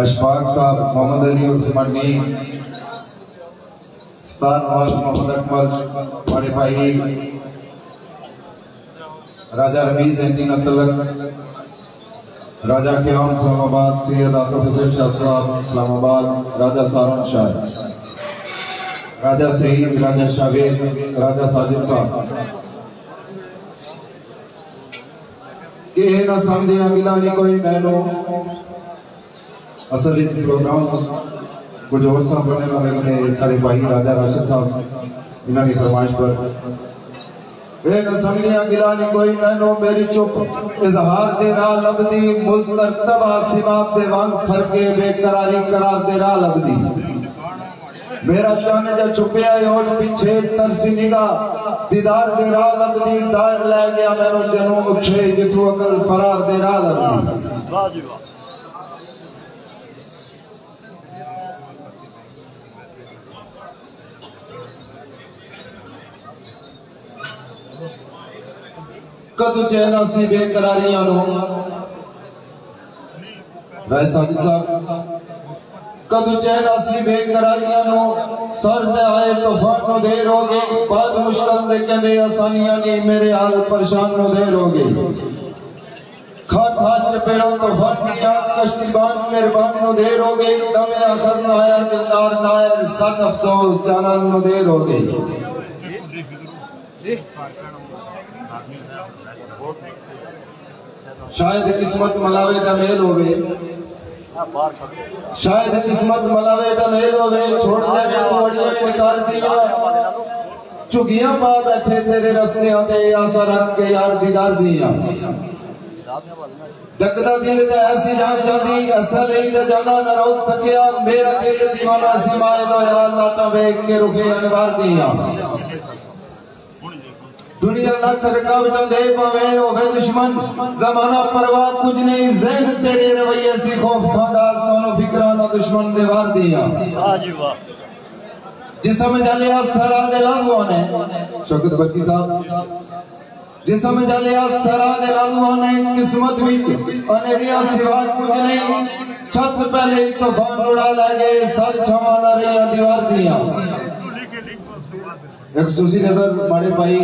अशफाक साहब मोहम्मद अली उर्फ मन्नी उस्ताद नवाज मोहम्मद अकमल बड़े भाई राजा रमीज एंटी नतलक राजा क़याम इस्लामाबाद सैयद आतिफ हुसैन शाह साहब इस्लामाबाद राजा सारन शाह राजा सईद राजा शावेद राजा साजिद साहब के ना समझे अगला नहीं कोई मैनो असल इस प्रोग्राम कुछ और साहब बनने वाले अपने सारे भाई राजा राशिद साहब इन्हों की फरमाइश पर समझे अगला नहीं कोई मैनो मेरी चुप इजहार दे राह लबदी मुस्तरतबा सिमाब दे वांग फरके बेकरारी करार दे राह लबदी मेरा जाने जा छुपया और पीछे तरसी निगाह दीदार दे राह लबदी दायर ले गया मैनो जनू उछे जिथु अकल फरार दे राह लबदी वाह जी वाह कदू चैन सी बेकरारियां नो राय साजिद साहब कदू चैन सी बेकरारियां नो सर ते आए तूफान नो देर हो गई बाद मुश्किल दे कहंदे आसानियां नहीं मेरे हाल परेशान नो देर हो गई खा खा चपेड़ा तूफान दिया कश्तीबान मेहरबान नो देर हो गई दमे आखिर न आया दिलदार नायर सद अफसोस जानान नो देर हो गई शायद किस्मत मलावे दा मेल होवे शायद किस्मत मलावे दा मेल होवे छोड़ दे मैं तोड़ियां निकाल दिया चुगियां पा बैठे तेरे रस्ते ते आशा रख के यार दीदार दिया दगदा दिल ते ऐसी जान जाती असल ही ते जाना न रोक सकिया मेरा दिल दीवाना सी माए लो यार लाटा वेख के रुके अनवार दिया दुनिया लाख रुकावट दे पावे होवे दुश्मन जमाना परवाह कुछ नहीं ज़हन तेरे रवैये से खौफ खादा सोनो फिक्रानो दुश्मन दीवार दिया वाह जी वाह जिसम जलिया सरा दे लालुओं ने शौकत बरकी साहब जिसम जलिया सरा दे लालुओं ने किस्मत विच अनेरिया सिवा कुछ नहीं छत पहले तूफान उड़ा लगे सर छवा ना रही दीवार दिया एक दूसरी नजर बड़े भाई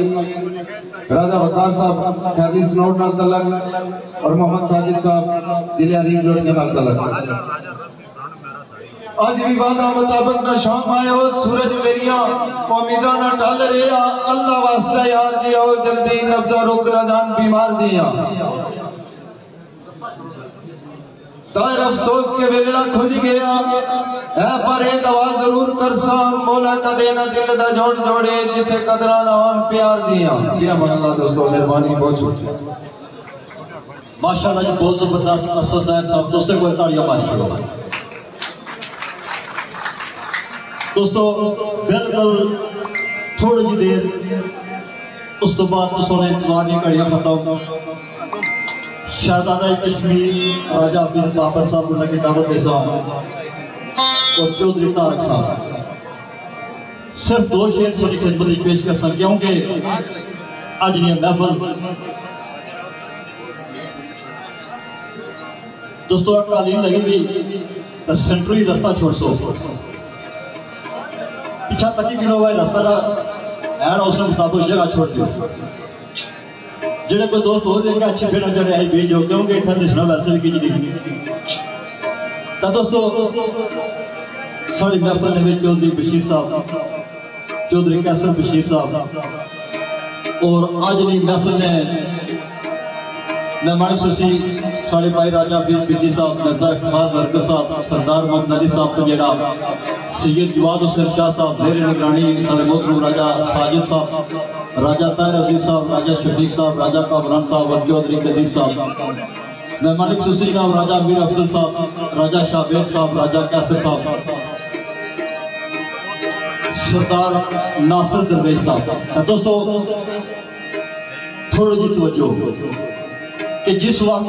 राजा वकार साहब खैली स्नोड नाल तलक और मोहम्मद साजिद साहब दिलिया रिंग रोड के नाल तलक आज भी वादा मुताबिक ना शाम आयो सूरज मेरिया उम्मीदां ना टल रिया अल्लाह वास्ते यार जी आओ जल्दी नब्जा रुक रजान बीमार दिया तार अफसोस के वेलड़ा खुज गया है पर एक दवा जरूर करसा मौला कदे ना दिल दा जोड़ जोड़े जिथे कदरा ना होन प्यार दिया क्या मतलब दोस्तों मेहरबानी बहुत माशाल्लाह जी, बहुत जबरदस्त असद साहब दोस्तों को तालियां मारी करो। दोस्तों बिल्कुल थोड़ी जी देर उस तो बाद दोस्तों ने इंतजार नहीं करिया खत्म। शहजादा कश्मीर राजा हाफिज बाबर साहब उन्हें की दावत दे और चौधरी तारक साहब सिर्फ 2 शेर थोड़ी खिदमत पेश कर सकते क्योंकि अज नहीं महफल दोस्तों कालीन लगी थी तो सेंटर ही रास्ता छोड़ सो पिछा तक किलो हुआ रास्ता का उसने मुताबिक जगह छोड़ दियो। जेडे कोई दोस्त हो देंगे अच्छे फिर जड़े आई बीज हो क्योंकि इतना दिसना वैसे भी किसी नहीं। तो दोस्तों साड़ी महफल में चौधरी बशीर साहब, चौधरी कैसर बशीर साहब और आज नहीं महफल ने मेहमान खुशी साढ़े भाई राजा हाफिज बिद्दी साहब, मिर्जा इफ्तिखार वर्कर साहब, सरदार मोहम्मद अली साहब तो जेड़ा सैयद जवाद हुसैन शाह साहब, जेर निगरानी साढ़े मोहतरम राजा साजिद साहब, राजा ताहिर अजीज साहब, राजा शफीक साहब, राजा कामरान साहब और चौधरी कदीर साहब, मेहमान खुशी साहब, राजा अमीर अफजल साहब, राजा शाहबेद साहब, राजा कैसर साहब, सरदार नासिर दरवेश साहब। दोस्तों थोड़ी जी तवज्जो कि जिस वक्त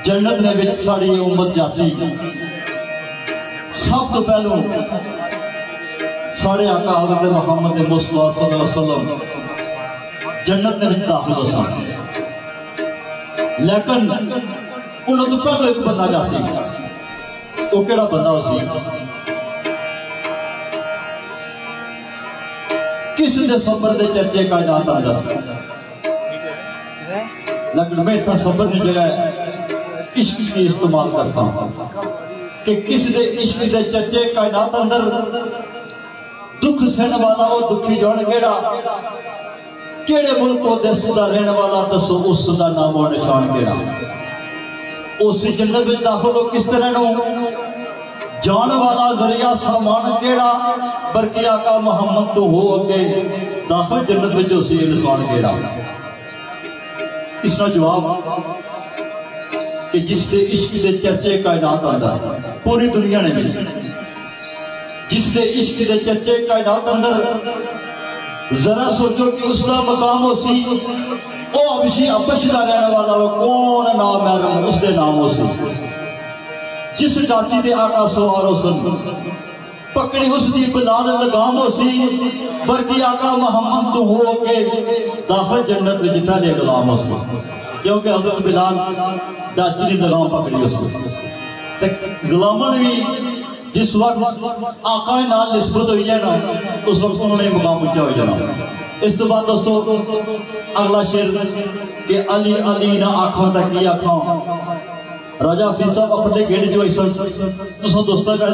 जन्नत ने विच साड़ी उम्मत जासी सब तो पहलों साढ़े आका हज़रत मुहम्मद मुस्तफा सल्लल्लाहु अलैहि वसल्लम जन्नत ने विच दाखिल हो सन, लेकिन उन्होंने तो पहले एक बंदा जासी, वो केड़ा बंदा उसी किस दे सबर दे चर्चे कायनात अंदर, लेकिन मैं इतना सबर की जगह इश्क की इस्तेमाल कर सकता कि किस दे इश्क दे चर्चे कायनात अंदर दुख सहने वाला वो दुखी जौन केड़ा, केड़े मुल्कों देश दा रहने वाला दसो उस दा नाम और निशान केड़ा, उस जन्नत में दाखिल हो किस तरह नो जान वाला जरिया सामान केड़ा, बल्कि आका मोहम्मद तो हो अगे दाखिल जन्नत में उसी निशान केड़ा। इसका जवाब कि जिसके इश्क के चर्चे कायनात अंदर पूरी दुनिया ने मिली, जिसके इश्क के चर्चे कायनात अंदर जरा सोचो कि उसका मकाम हो सी ओ अबशी अबश का रहने वाला वो कौन नाम है उसके नाम हो सी, जिस चाची दे आका सवार हो सन पकड़ी उसकी बिलाल लगाम हो सी, बल्कि आका मोहम्मद तो हो के दाखिल जन्नत में पहले गुलाम हो सी, क्योंकि हजरत बिलाल चाची ने लगाम पकड़ी उसको गुलामन भी जिस वक्त आका नाल निस्बत हुई है ना उस वक्त उन्होंने मुकाम ऊंचा हो जाना। इस तो बाद दोस्तों अगला शेर कि अली अली ना आखों तक की आखों, राजा हाफिज साहब अपने गेट जो ऐसा दोस्तों का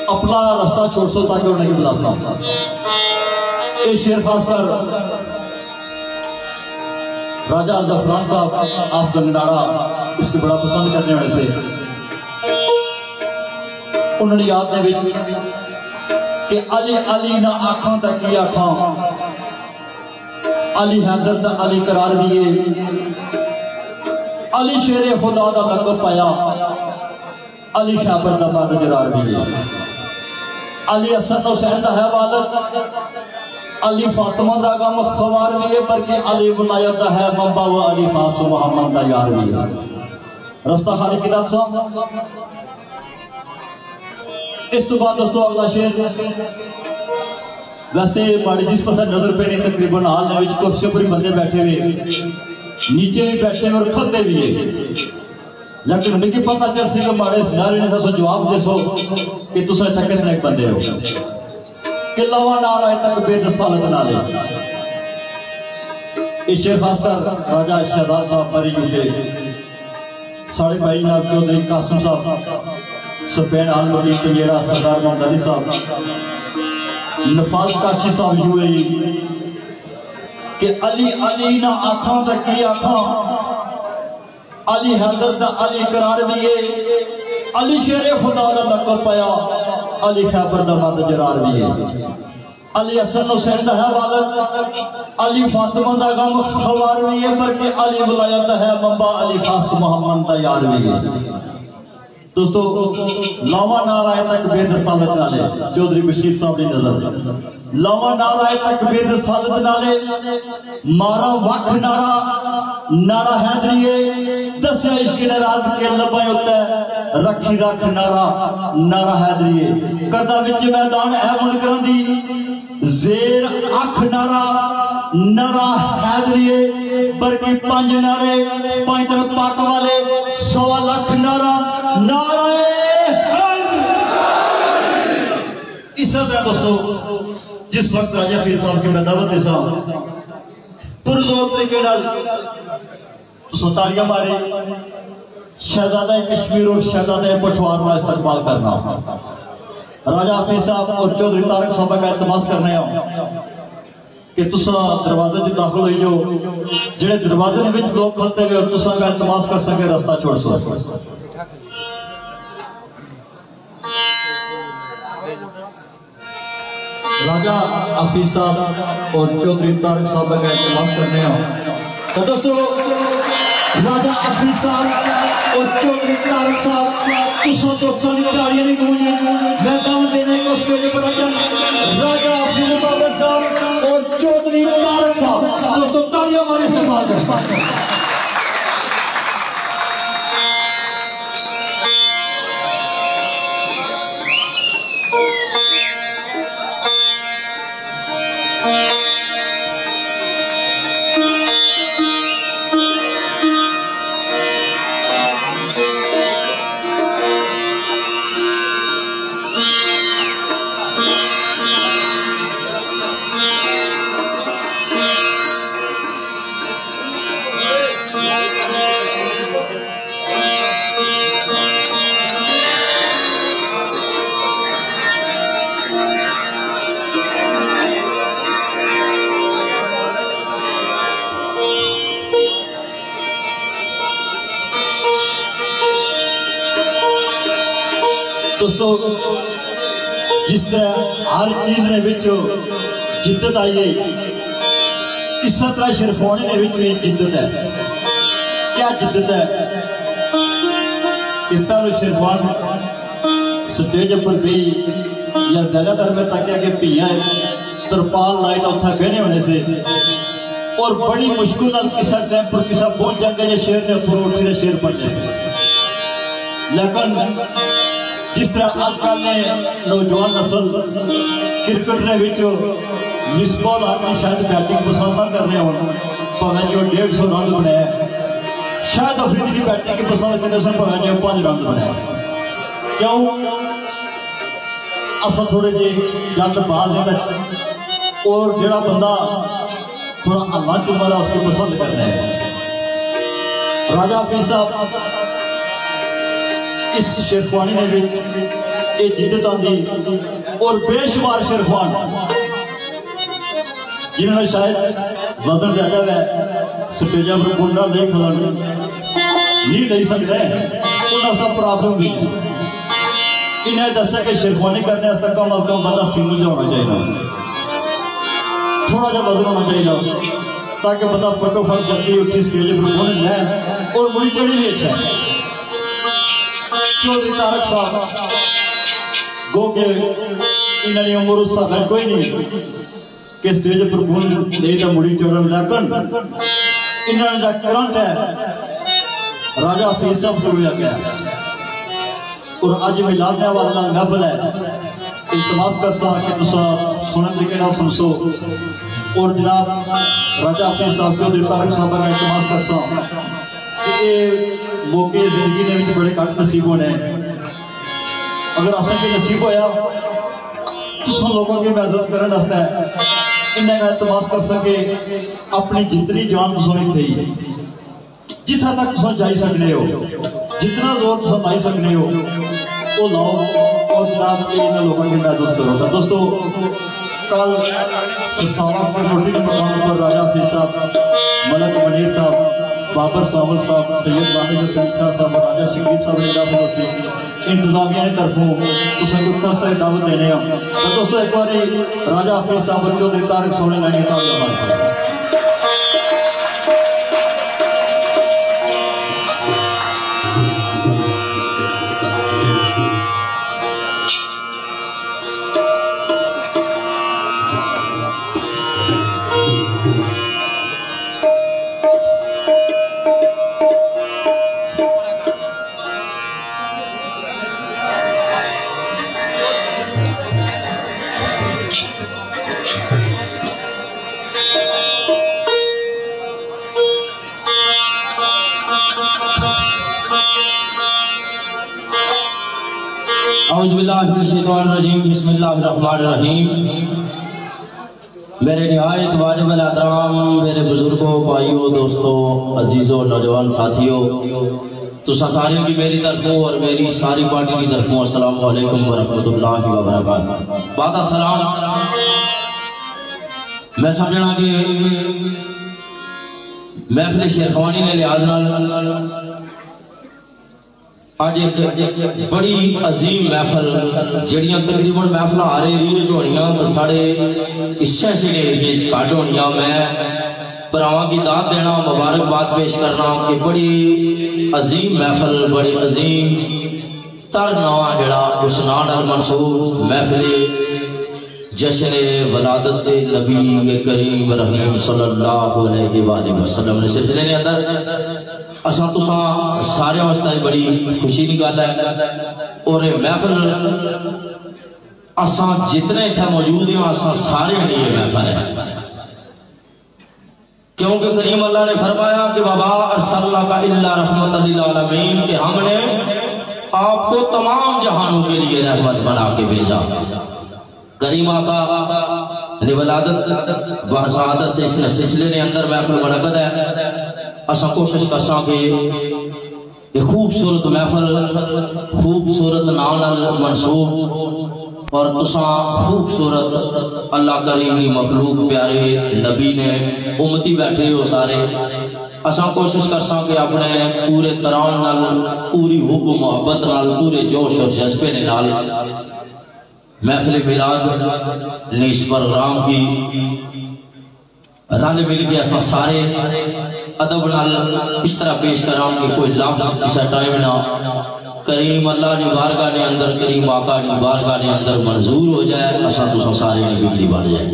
अपना रास्ता छोड़ सो ताकि उन्हें बुला सको। ये शेर खासकर राजा जफरान साहब आप गंगनाड़ा इसको बड़ा पसंद करने वाले से उन्होंने याद है कि अली अली ना आखों तक की आखों, अली हैदर दा अली करार भी है, अली शेरे खुदा दा लक़ब पाया, अली खैबर दा बाद जरार भी है, अली हसन हुसैन दा है वालद, अली फातिमा दा गम खवार भी है, बल्कि अली विलायत दा है मम्बा व अली फास मोहम्मद दा यार भी है। रास्ता खाली किताब साहब। इस तो बाद दोस्तों अगला शेर वैसे बड़ी जिस पास नजर पे नहीं तकरीबन हाल में कुर्सियों पर बंदे बैठे हुए, नीचे भी बैठे और खड़े भी है, लेकिन मुझे पता चल सी मारे नारे ने सो जवाब दे सो कि तुम इतना कितने बंदे हो कि लवा नारा तक बेदसालत ना ले। इस शेर खासकर राजा शहजाद साहब मरी चुके साढ़े भाई नाल चौधरी कासिम साहब, सफेद आल मरी पंजेड़ा, सरदार मोहम्मद अली साहब, नफाज काशी साहब यूएई कि अली अली ना आखों तक की आखों, अली हैदर दा अली करार भी है, अली शेरे खुदा दा लक़ब पाया, अली खैबर दा बाद जरार भी है। अली हसन हुसैन है वालद, अली फातिमा दा गम खवार भी है, बल्कि अली वलायत है मंबा, अली खास मोहम्मद दा यार भी है। दोस्तों लावा नारा है तकबीर रसालत नाले चौधरी बशीर साहब की नजर, लावा नारा है तकबीर रसालत नाले, मारा वख नारा, नारा हैदरिए दस्या इश्क नाराज के लबा होता है, रखी रख नारा, नारा हैदरिए करदा विच मैदान है मुनकरां दी, जेर अख नारा, नारा हैदरिए बल्कि 5 नारे, 5 तरफ पाक वाले 1.25 लाख नारा, नारे इस तरह दोस्तों जिस वक्त राजा फरीद साहब की मैं दावत देसा पुरजोर तरीके तालियां मारे, शहजादा कश्मीर और शहजादा पठवार का इस्तेमाल करना, राजा हाफिज साहब और चौधरी तारक साहब का इल्तमास करने कि तुसा दरवाजे च दाखिल हुई जो जेड़े दरवाजे ने विच लोग खलते हुए और तुसा का इल्तमास कर सके रास्ता छोड़ सो। राजा हाफिज साहब और चौधरी तारक साहब का इल्तमास करने तो दोस्तों राजा हाफिज साहब और चौधरी तारक साहब तुसा दोस्तों की तालियां नहीं गूंजी, मैं दावत देने को स्टेज पर राजा हाफिज बाबर साहब और चौधरी तारक साहब दोस्तों तालियां मारे इस्तेमाल कर। दोस्तों जिस तरह हर चीज ने विचो जिद्दत आई है, इस तरह शेरफानी ने भी जिद्दत है। क्या जिद्दत है कि पहले शेरफान स्टेज पर भी या ज्यादातर में तक कि पियाँ तरपाल लाई तो उत्थे बहने होने से और बड़ी मुश्किल किसा टाइम पर किसा पहुंच जाएंगे या शेर ने ऊपर उठी शेर बन जाए। लेकिन जिस तरह आजकल ने नौजवान नस्ल क्रिकेट ने मिस बॉल आकर शायद बैटिंग पसंद ना करने हो, भावें जो 150 रन बनाया, शायद अफरीदी की बैटिंग की पसंद करते सन, भावें जो 5 रन बनाया। क्यों असा थोड़े जे जट बाज है और जड़ा बंदा थोड़ा हल्ला चुला उसको पसंद करते हैं। राजा हाफिज साहब इस शेरफानी ने भी एक जिद्दत आंदी और बेशुमार शेरफान जिन्होंने शायद वजन ज्यादा है स्टेजा पर कुंडा ले खिलान नहीं ले सकते, उन्हें सब प्रॉब्लम भी इन्हें दसा कि शेरफानी करने कम अज कम बंदा सिंगल जो होना चाहिए, थोड़ा जा वजन होना चाहिए ताकि बंदा फटोफट जल्दी उठी स्टेज पर पहुंच जाए और मुड़ी चढ़ी भी अच्छा है। चौधरी तारक साहब गो के इन्होंने उम्र उस है कोई नहीं कि स्टेज पर पहुंच नहीं तो मुड़ी चढ़न, लेकिन इन्होंने करंट है राजा हाफिज साहब शुरू हो गया और अज मिलाद वाले महफल है। इल्तमास करता कि तुसा सुनने तरीके सुन सो और जनाब राजा हाफिज साहब चौधरी तारक साहब का इल्तमास करता कि ये मौके जिंदगी ने बड़े घट नसीब होने, अगर असें भी नसीब होया तुम लोगों की मदद करने इन्हें का इल्तमास कर सके अपनी जितनी जान तुम दी जिथा तक तुम जाई सकते हो, जितना जोर तुम लाई सकते हो वो लाओ और जनाब इन लोगों की मदद करो। दोस्तों कल पर रोटी के मकाम पर राजा हाफिज साहब, मलक मनीर साहब, बाबर सावल साहब, सैयद वाहिद हुसैन शाह साहब, राजा शकीब साहब ने इंतजामिया की तरफों तुसें को तस्ता दावत देने तो दोस्तों एक बार राजा हाफिज साहब चौधरी तारिक सोने लाएंगे बिस्मिल्लाहिर्रहमानिर्रहीम। मेरे निहायत वाजिब अल-एहतराम मेरे बुजुर्गों, भाइयों, दोस्तों, अजीज़ों, नौजवान साथियों, तुसा सारियों की मेरी तरफों और मेरी सारी पार्टी की तरफों अस्सलाम वालेकुम व रहमतुल्लाहि व बरकातहू। बाद सलाम मैं समझना कि महफिल शेरखानी ने लिहाज आज एक बड़ी अजीम महफल जड़ियां तकरीबन महफल आ रही होनियां तो साढ़े इस्से एरिए घट होनियां। मैं भरावां की दाद देना, मुबारकबाद पेश करना कि बड़ी अजीम महफल, बड़ी अजीम तर नवा जड़ा उस नाम मनसूब महफिल जश्न वलादत नबी करीम रहीम सल्लल्लाहु अलैहि वसल्लम ने सिलसिले के अंदर असा तुसा सारे वास्ते बड़ी खुशी की गल है। और महफिल असा जितने इतना मौजूद हैं असा सारे लिए महफिल है, क्योंकि करीम अल्लाह ने फरमाया कि वमा अरसलनाका इल्ला रहमतल लिल आलमीन, कि हमने आपको तमाम जहानों के लिए रहमत बना के भेजा। करीम आका वलादत व सआदत इस सिलसिले के अंदर महफिल मुनक़्क़िद है। असा कोशिश करसा कि ये खूबसूरत महफल खूबसूरत नाम मनसूब और तुसा खूबसूरत अल्लाह करीम की मखलूक प्यारे नबी ने उम्मती बैठे हो सारे। असा कोशिश करसा कि अपने पूरे तरान नाल, पूरी हुब मोहब्बत नाल, पूरे जोश और जज्बे ने नाल महफिल मिलाद ने इस प्रोग्राम की रल मिल के असा सारे अदब नाल इस तरह पेश करा कि कोई लफ्ज किसी टाइम ना करीम अल्लाह की बारगाह के अंदर, करीम आका की बारगाह के अंदर मंजूर हो जाए, असा तुसा सारे बिजली बन जाए।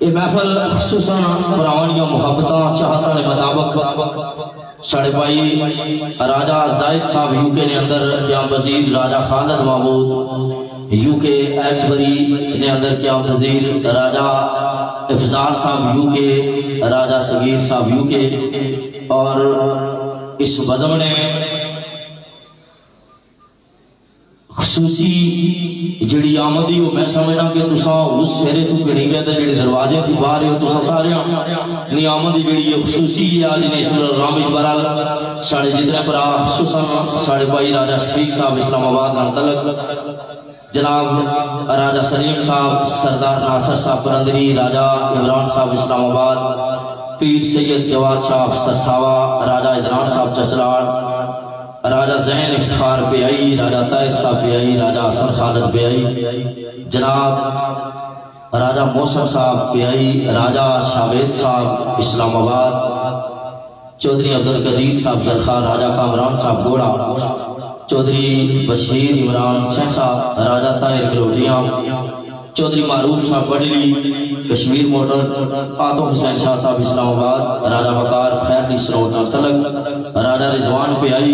ये महफल खुसूसन पुरानियां मुहब्बतां चाहता के मुताबिक साढ़े भाई राजा जायद साहब यूके के अंदर क्या वजीर राजा खालिद महमूद यूके एक्सबरी के अंदर क्या वजीर राजा इफजाल साहब यूके, राजा सगीर साहब यूके। और इस बज़म ने खुसूसी जड़ी आमदी हो, मैं समझना कि तुसा उस सेरे तू करी गए जेडे दरवाजे थी बाहर हो तुसा सारे नी आमदी जड़ी है खुसूसी आज ने इस प्रोग्राम में बहरहाल साढ़े जितने भरा खुसूसन साढ़े भाई राजा शफीक साहब इस्लामाबाद तलक, जनाब राजा सलीम साहब, सरदार नासर साहब परंदरी, राजा इमरान साहब इस्लामाबाद, पीर सैयद जवाद साहब सरसावा, राजा इदरान साहब चचलाड़, राजा जैन इफ्तार बेआई, राजा ताहिर साहब बेआई, राजा हसन खालिद बेआई, जनाब राजा मौसम साहब बेआई, राजा शावेद साहब इस्लामाबाद, चौधरी अब्दुल कदीर साहब जरखा, राजा कामरान साहब गोड़ा, चौधरी बशीर इमरान शहसा, राजा ताहिर गलोटिया, चौधरी मारूफ साहब बडली कश्मीर मोटर, आतफ हुसैन शाह साहब इस्लामाबाद, राजा वकार खैर सरोना तलक, राजा रिजवान पियाई,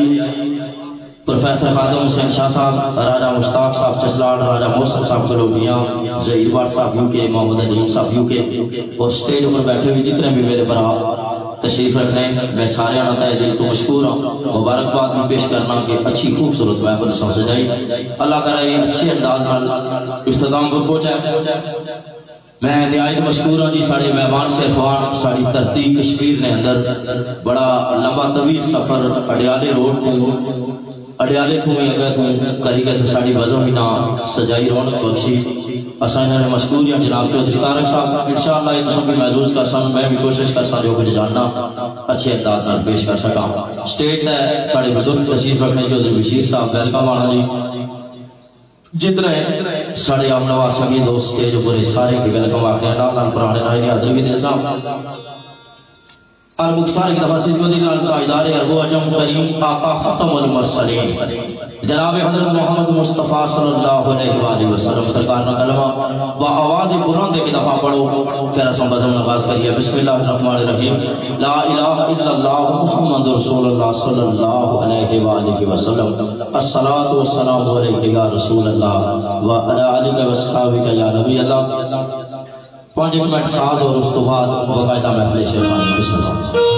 प्रोफेसर खादम हुसैन शाह साहब, राजा मुश्ताक साहब चचलाड़, राजा मोहसिन साहब गलोटिया, जहीरवार साहब यूके, मोहम्मद अलीम साहब यूके। और स्टेज पर बैठे हुए जितने भी मेरे भरा तशरीफ रखने मैं सारे तय दिल तो मशहूर हूँ। मुबारकबाद भी पेश करना कि अच्छी खूबसूरत महफिल सजाई, अल्लाह ताला ये अच्छे अंदाज इख्तिताम पर पहुंचाए। मैं निहायत मशहूर हूँ जी, साढ़े मेहमान शेरखान साड़ी धरती कश्मीर ने अंदर बड़ा लंबा तवील सफर अडियाले रोड को अडियाले को अगर तू करी गए तो साड़ी वजह भी ना सजाई रौनक बख्शी असा इन्होंने मशकूर या जनाब चौधरी तारक साहब इंशाअल्लाह ये तुम भी महसूस कर सन मैं भी कोशिश कर सा जो कुछ जानना अच्छे अंदाज में पेश कर सका। स्टेट है साढ़े बुजुर्ग तशरीफ रखने चौधरी बशीर साहब वेलकम आना जी। जितने साढ़े आम नवाज सभी दोस्त स्टेज पूरे सारे की वेलकम आखिर नाल पुराने नाई हाजिर भी दे साहब अल मुख्तार की तफसीर को दिल का इदारे अरबो अजम करीम आका खत्मुल मुरसलीन जनाब हजरत मोहम्मद मुस्तफ़ा सल्लल्लाहु अलैहि वसल्लम सरकार का कलमा व आवाज़ बुलंद की दफा पढ़ो फिर हम बज़म नवाज करिए बिस्मिल्लाहिर रहमानिर रहीम ला इलाहा इल्लल्लाह मुहम्मदुर रसूलुल्लाह सल्लल्लाहु अलैहि वसल्लम अस्सलातु वस्सलामु अलैका या रसूलल्लाह व अला आलिका व अस्हाबिका या नबी अल्लाह। 5 मिनट साथ और उस तो बाद बाकायदा महफिल शेखानी बिस्मिल्लाह।